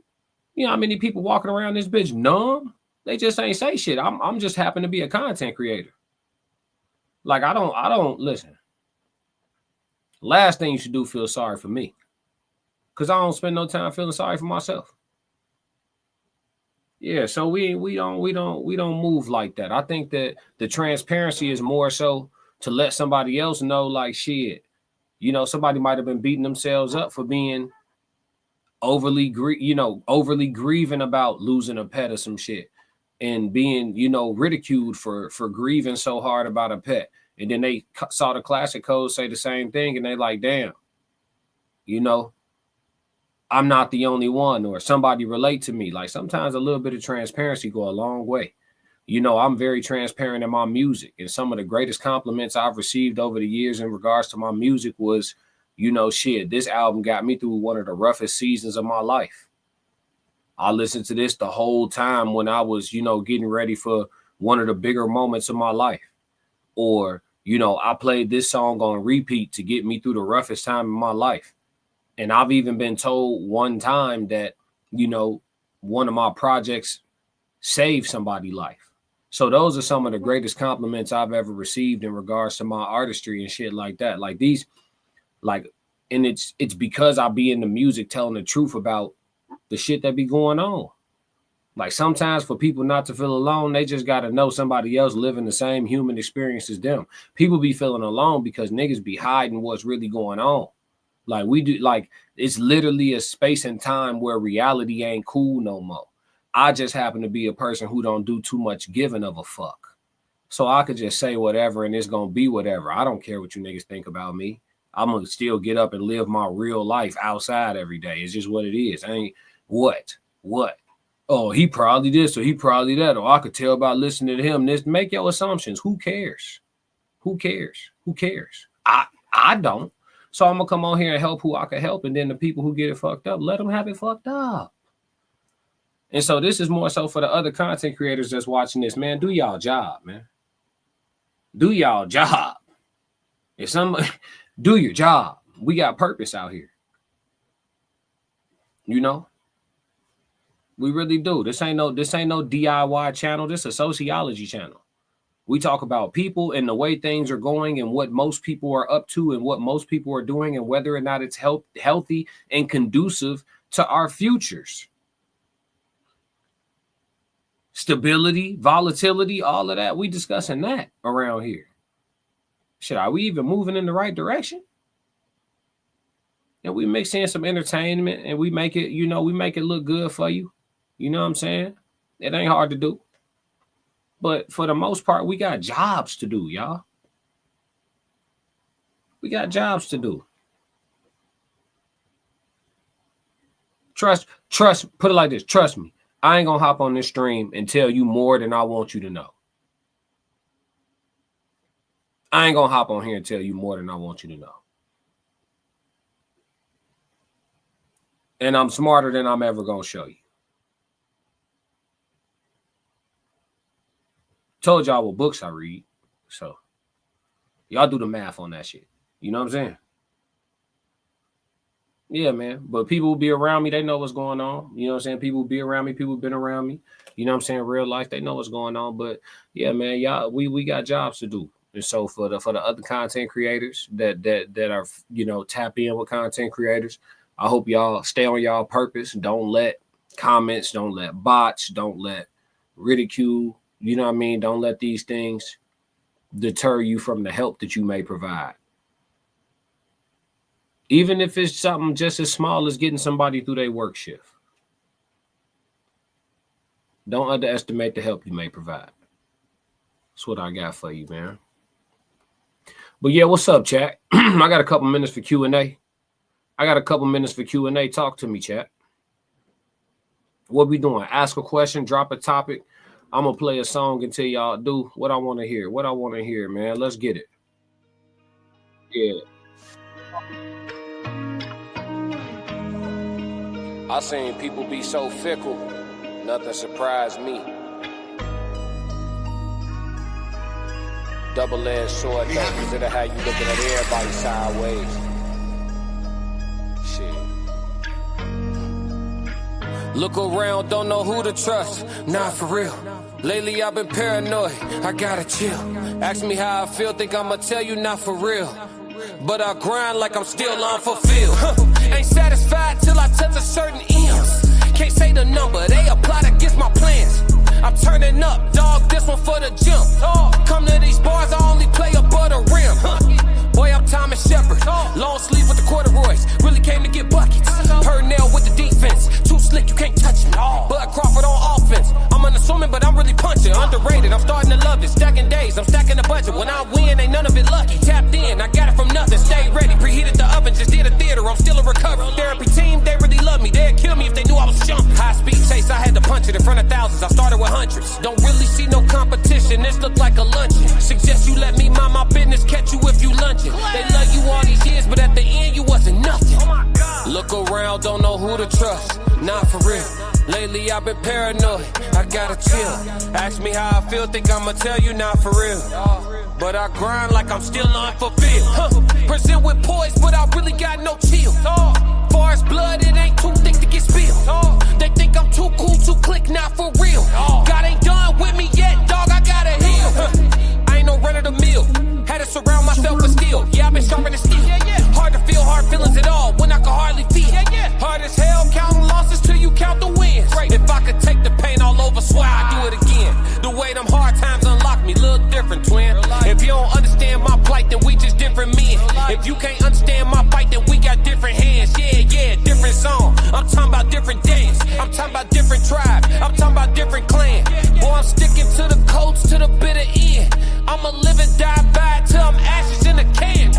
you know how many people walking around this bitch numb? They just ain't say shit. I'm just happen to be a content creator. Like, I don't listen. Last thing you should do, feel sorry for me. Cause I don't spend no time feeling sorry for myself. Yeah, so we don't move like that. I think that the transparency is more so to let somebody else know, like, shit, you know, somebody might have been beating themselves up for being overly grieving about losing a pet or some shit, and being, you know, ridiculed for grieving so hard about a pet. And then they saw the classic codes say the same thing, and they like, damn, you know, I'm not the only one, or somebody relate to me. Like, sometimes a little bit of transparency go a long way. You know, I'm very transparent in my music, and some of the greatest compliments I've received over the years in regards to my music was, you know, shit, this album got me through one of the roughest seasons of my life. I listened to this the whole time when I was, you know, getting ready for one of the bigger moments of my life. Or, you know, I played this song on repeat to get me through the roughest time in my life. And I've even been told one time that, you know, one of my projects saved somebody's life. So those are some of the greatest compliments I've ever received in regards to my artistry and shit like that. Like these, like, and it's because I be in the music telling the truth about the shit that be going on. Like, sometimes for people not to feel alone, they just got to know somebody else living the same human experience as them. People be feeling alone because niggas be hiding what's really going on. Like, we do, like, it's literally a space and time where reality ain't cool no more. I just happen to be a person who don't do too much giving of a fuck. So I could just say whatever and it's going to be whatever. I don't care what you niggas think about me. I'm going to still get up and live my real life outside every day. It's just what it is. I ain't, what? Oh, he probably this or he probably that. Or I could tell by listening to him this. Make your assumptions. Who cares? I don't. So I'm going to come on here and help who I can help. And then the people who get it fucked up, let them have it fucked up. And so this is more so for the other content creators that's watching this, man. Do y'all job, man. Do y'all job. If somebody do your job, we got purpose out here. You know? We really do. This ain't no DIY channel. This is a sociology channel. We talk about people and the way things are going and what most people are up to and what most people are doing and whether or not it's healthy and conducive to our futures. Stability, volatility, all of that. We discussing that around here. Shit, are we even moving in the right direction? And we mix in some entertainment and we make it, we make it look good for you. You know what I'm saying? It ain't hard to do. But for the most part, we got jobs to do, y'all. We got jobs to do. Trust, put it like this. Trust me. I ain't going to hop on this stream and tell you more than I want you to know. I ain't going to hop on here and tell you more than I want you to know. And I'm smarter than I'm ever going to show you. Told y'all what books I read. So y'all do the math on that shit. You know what I'm saying? Yeah, man. But people will be around me. They know what's going on. You know what I'm saying? People will be around me. People have been around me. You know what I'm saying? Real life, they know what's going on. But yeah, man, y'all, we got jobs to do. And so for the other content creators that are, tap in with content creators, I hope y'all stay on y'all purpose. Don't let comments, don't let bots, don't let ridicule. You know what I mean? Don't let these things deter you from the help that you may provide. Even if it's something just as small as getting somebody through their work shift. Don't underestimate the help you may provide. That's what I got for you, man. But yeah, what's up, chat? I got a couple minutes for Q&A. Talk to me, chat. What we doing? Ask a question, drop a topic. I'm going to play a song until y'all do what I want to hear. Man. Let's get it. Yeah. I seen people be so fickle, nothing surprised me. Double-edged sword, though, consider how you looking at everybody sideways. Shit. Look around, don't know who to trust, not for real. Lately I've been paranoid, I gotta chill. Ask me how I feel, think I'ma tell you not for real. But I grind like I'm still unfulfilled. Ain't satisfied till I touch a certain M's. Can't say the number, they applied against my plans. I'm turning up, dog, this one for the gym. Come to these bars, I only play above the rim. Boy, I'm Thomas Shepard, long sleeve with the corduroys. Really came to get buckets. Purnell with the defense, too slick, you can't touch me. Bud Crawford on offense. I'm unassuming, but I'm really punching. Underrated, I'm starting to love it. Stacking days, I'm stacking the budget. When I win, ain't none of it lucky. Tapped in, I got it from nothing. Stay ready, preheated the oven, just did a theater. I'm still in recovery. Therapy team, they really love me. They'd kill me if they knew I was jumping. High speed chase, I had to punch it in front of thousands. I started with hundreds. Don't really see no competition, this look like a luncheon. Suggest you let me mind my business, catch you if you lunching. They love you all these years, but at the end you wasn't nothing. Look around, don't know who to trust, not for real. Lately I've been paranoid, I gotta chill. Ask me how I feel, think I'ma tell you not for real. But I grind like I'm still unfulfilled. Present with poise, but I really got no chill. Far as blood, it ain't too thick to get spilled. They think I'm too cool to click, not for real. God ain't done with me yet, dog, I gotta heal. I ain't no run of the mill. Had to surround myself with steel. Yeah, I've been sharper than steel. Hard to feel hard feelings at all when I can hardly feel. Hard as hell counting losses till you count the wins. If I could take the pain all over, swear I'd do it again. The way them hard times unlock me, look different, twin. If you don't understand my plight, then we just different men. If you can't understand my fight, then we got different hands. Yeah, different song. I'm talking about different days. I'm talking about different tribes. I'm talking about different clans. Boy, I'm sticking to the coats to the bitter end. I'ma live and die by it till I'm ashes in a can.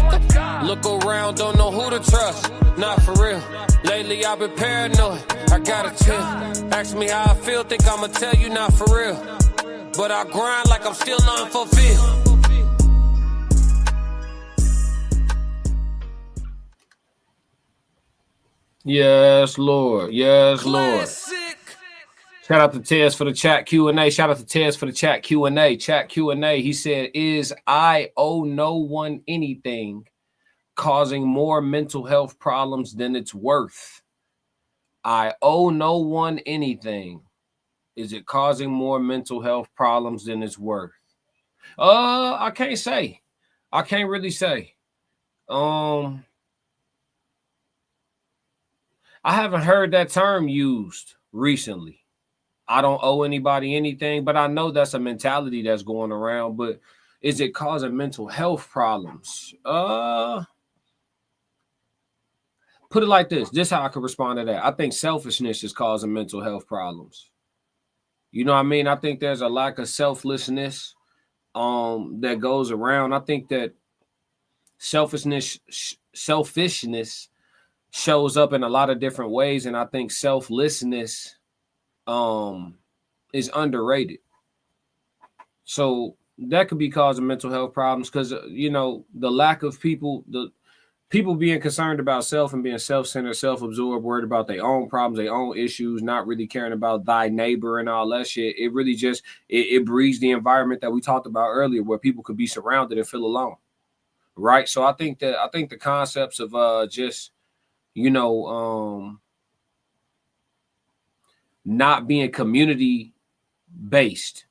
Look around, don't know who to trust, not for real. Lately I've been paranoid, I gotta chill. Ask me how I feel, think I'ma tell you not for real. But I grind like I'm still unfulfilled. Yes, Lord. Yes, Lord. Shout out to Tez for the chat Q&A. Chat Q&A. He said, is I owe no one anything causing more mental health problems than it's worth? I owe no one anything. Is it causing more mental health problems than it's worth? I can't say. I can't really say. I haven't heard that term used recently. I don't owe anybody anything, but I know that's a mentality that's going around. But is it causing mental health problems? Put it like this. This is how I could respond to that. I think selfishness is causing mental health problems. You know what I mean? I think there's a lack of selflessness that goes around. I think that selfishness shows up in a lot of different ways, and I think selflessness is underrated. So that could be causing mental health problems because the lack of people being concerned about self and being self-centered, self-absorbed, worried about their own problems, their own issues, not really caring about thy neighbor and all that shit. It really just it breeds the environment that we talked about earlier, where people could be surrounded and feel alone, right? So I think the concepts of just not being community based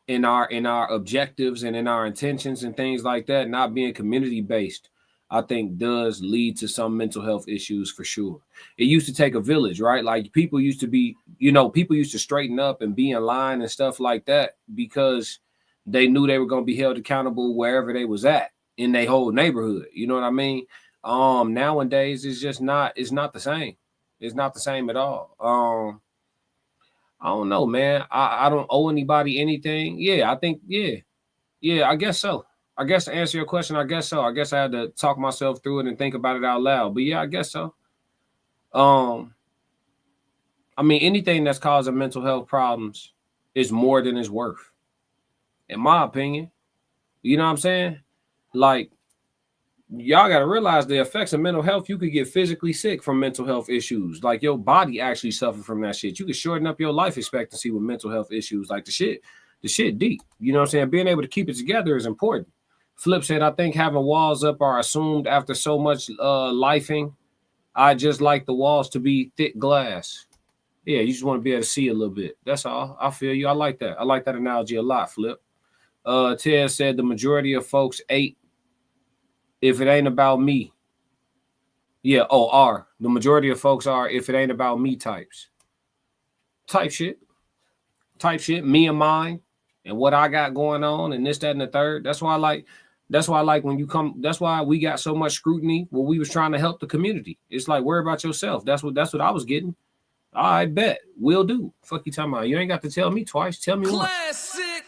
in our objectives and in our intentions and things like that, not being community based, I think does lead to some mental health issues for sure. It used to take a village, right? Like people used to straighten up and be in line and stuff like that because they knew they were going to be held accountable wherever they was at in their whole neighborhood. You know what I mean? Nowadays it's not the same. It's not the same at all. I don't know, man. I don't owe anybody anything. Yeah, I think, yeah, I guess so. I guess to answer your question, I guess so. I guess I had to talk myself through it and think about it out loud. But yeah, I guess so. I mean, anything that's causing mental health problems is more than it's worth, in my opinion. You know what I'm saying? Like, y'all got to realize the effects of mental health. You could get physically sick from mental health issues. Like, your body actually suffer from that shit. You could shorten up your life expectancy with mental health issues. Like, the shit deep. You know what I'm saying? Being able to keep it together is important. Flip said, I think having walls up are assumed after so much lifing. I just like the walls to be thick glass. Yeah, you just want to be able to see a little bit. That's all. I feel you. I like that. I like that analogy a lot, Flip. Ted said the majority of folks ate if it ain't about me. Yeah, are. The majority of folks are if it ain't about me types. Type shit, me and mine, and what I got going on, and this, that, and the third. That's why I like when you come. That's why we got so much scrutiny when we was trying to help the community. It's like, worry about yourself. That's what I was getting. I bet. Will do. Fuck you talking about? You ain't got to tell me twice. Tell me once. Classic.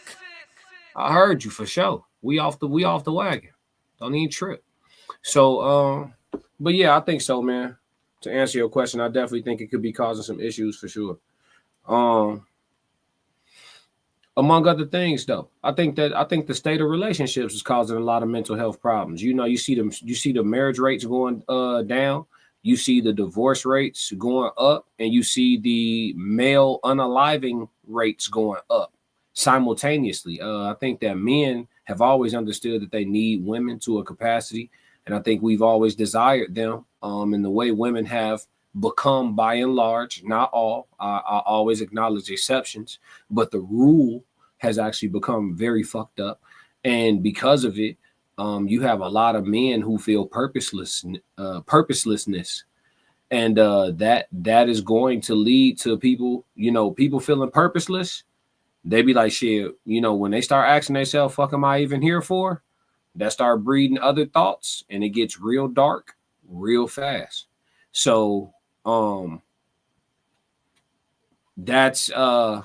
I heard you for sure. We off the wagon. Don't even trip. So, but yeah, I think so, man. To answer your question, I definitely think it could be causing some issues for sure. Among other things, though, I think the state of relationships is causing a lot of mental health problems. You see the marriage rates going down, you see the divorce rates going up, and you see the male unaliving rates going up simultaneously. I think that men have always understood that they need women to a capacity, and I think we've always desired them. In the way women have become, by and large, not all. I always acknowledge exceptions, but the rule has actually become very fucked up, and because of it, you have a lot of men who feel purposelessness, and that is going to lead to people feeling purposeless. They be like, shit, when they start asking themselves, "Fuck, am I even here for?" That start breeding other thoughts, and it gets real dark, real fast. So, that's I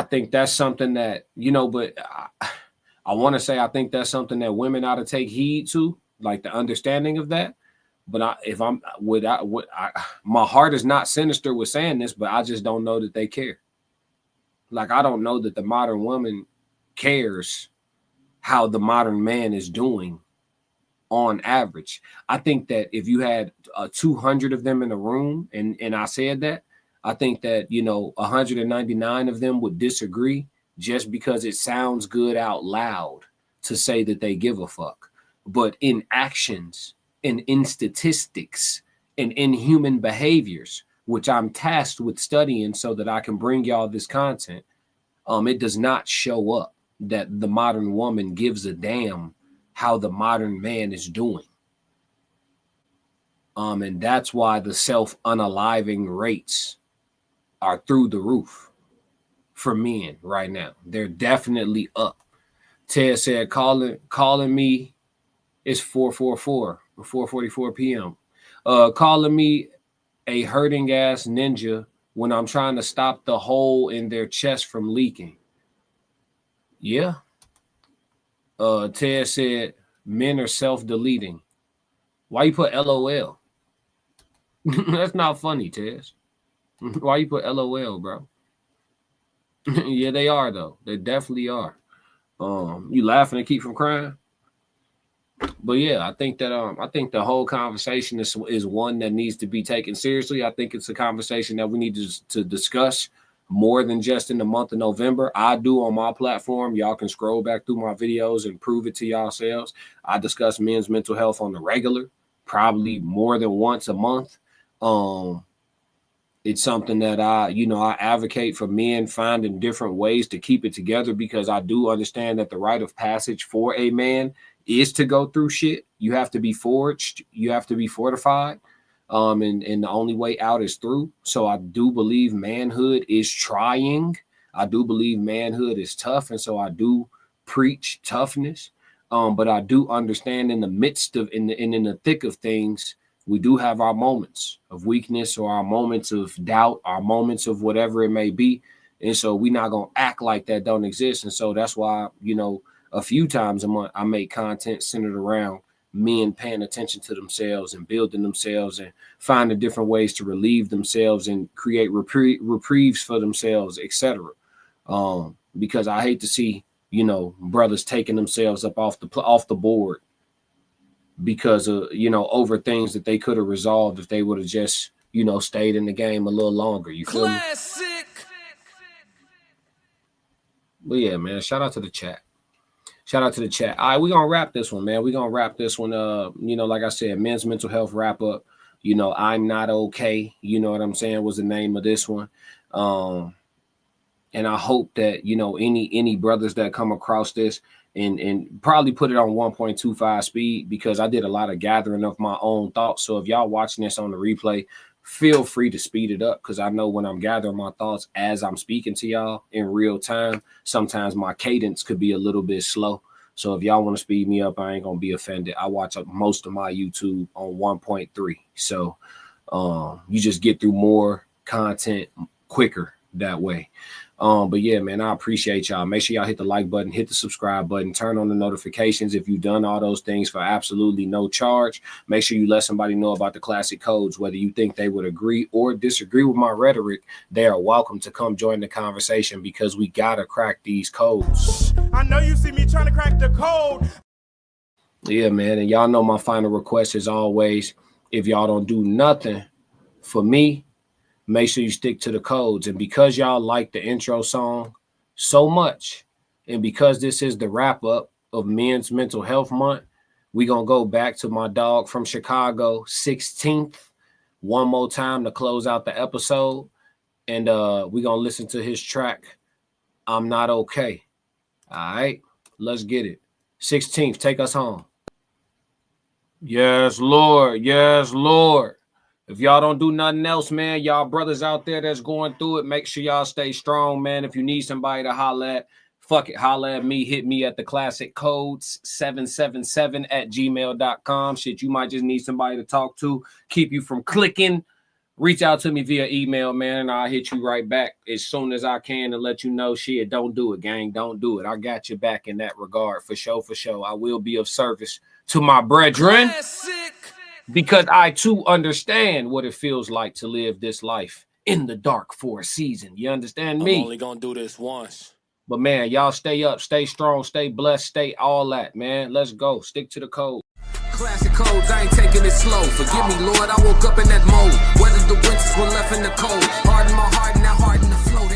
think that's something that but I want to say I think that's something that women ought to take heed to, like the understanding of that. But my heart is not sinister with saying this, but I just don't know that they care. Like, I don't know that the modern woman cares how the modern man is doing on average. I think that if you had 200 of them in the room, and I said that, I think that 199 of them would disagree just because it sounds good out loud to say that they give a fuck. But in actions and in statistics and in human behaviors, which I'm tasked with studying so that I can bring y'all this content, it does not show up that the modern woman gives a damn how the modern man is doing. And that's why the self-unaliving rates are through the roof for men right now. They're definitely up. Ted said, calling me, it's 4:44 or 4:44 p.m. Calling me a hurting ass ninja when I'm trying to stop the hole in their chest from leaking. Yeah. Ted said, men are self-deleting. Why you put LOL? That's not funny, Tez. Why you put LOL, bro? Yeah, they are though. They definitely are. You laughing to keep from crying? But yeah, I think the whole conversation is one that needs to be taken seriously. I think it's a conversation that we need to discuss more than just in the month of November. I do on my platform. Y'all can scroll back through my videos and prove it to yourselves. I discuss men's mental health on the regular, probably more than once a month. It's something that I advocate for men finding different ways to keep it together, because I do understand that the rite of passage for a man is to go through shit. You have to be forged. You have to be fortified. And the only way out is through. So I do believe manhood is trying. I do believe manhood is tough. And so I do preach toughness. But I do understand in the midst of, in the thick of things, we do have our moments of weakness or our moments of doubt, our moments of whatever it may be. And so we're not going to act like that don't exist. And so that's why, a few times a month, I make content centered around men paying attention to themselves and building themselves and finding different ways to relieve themselves and create reprieves for themselves, etc. Because I hate to see, brothers taking themselves up off the board because of, over things that they could have resolved if they would have just, stayed in the game a little longer. You feel me? But yeah, man, shout out to the chat. All right, we're going to wrap this one, man. We're going to wrap this one. Like I said, men's mental health wrap up. I'm not okay. You know what I'm saying? Was the name of this one. And I hope that, any brothers that come across this and probably put it on 1.25 speed, because I did a lot of gathering of my own thoughts. So if y'all watching this on the replay, feel free to speed it up, because I know when I'm gathering my thoughts as I'm speaking to y'all in real time, sometimes my cadence could be a little bit slow. So if y'all want to speed me up, I ain't going to be offended. I watch most of my YouTube on 1.3. So you just get through more content quicker that way. But yeah, man, I appreciate y'all. Make sure y'all hit the like button, hit the subscribe button, turn on the notifications if you've done all those things for absolutely no charge. Make sure you let somebody know about the classic codes, whether you think they would agree or disagree with my rhetoric. They are welcome to come join the conversation, because we gotta crack these codes. I know you see me trying to crack the code. Yeah, man, and y'all know my final request is always, if y'all don't do nothing for me, make sure you stick to the codes. And because y'all like the intro song so much, and because this is the wrap up of Men's Mental Health Month, we're going to go back to my dog from Chicago, 16th, one more time to close out the episode. And we're going to listen to his track, I'm Not Okay. All right, let's get it. 16th, take us home. Yes, Lord. Yes, Lord. If y'all don't do nothing else, man, y'all brothers out there that's going through it, make sure y'all stay strong, man. If you need somebody to holla at, fuck it, holla at me. Hit me at the classic codes 777@gmail.com. Shit, you might just need somebody to talk to, keep you from clicking. Reach out to me via email, man, and I'll hit you right back as soon as I can and let you know, shit, don't do it, gang. Don't do it. I got your back in that regard, for sure, for sure. I will be of service to my brethren. Because I, too, understand what it feels like to live this life in the dark for a season. You understand me? I'm only going to do this once. But, man, y'all stay up, stay strong, stay blessed, stay all that, man. Let's go. Stick to the code. Classic codes, I ain't taking it slow. Forgive me, Lord, I woke up in that mode. Weathered the winters when left in the cold. Harden my heart and I harden the flow.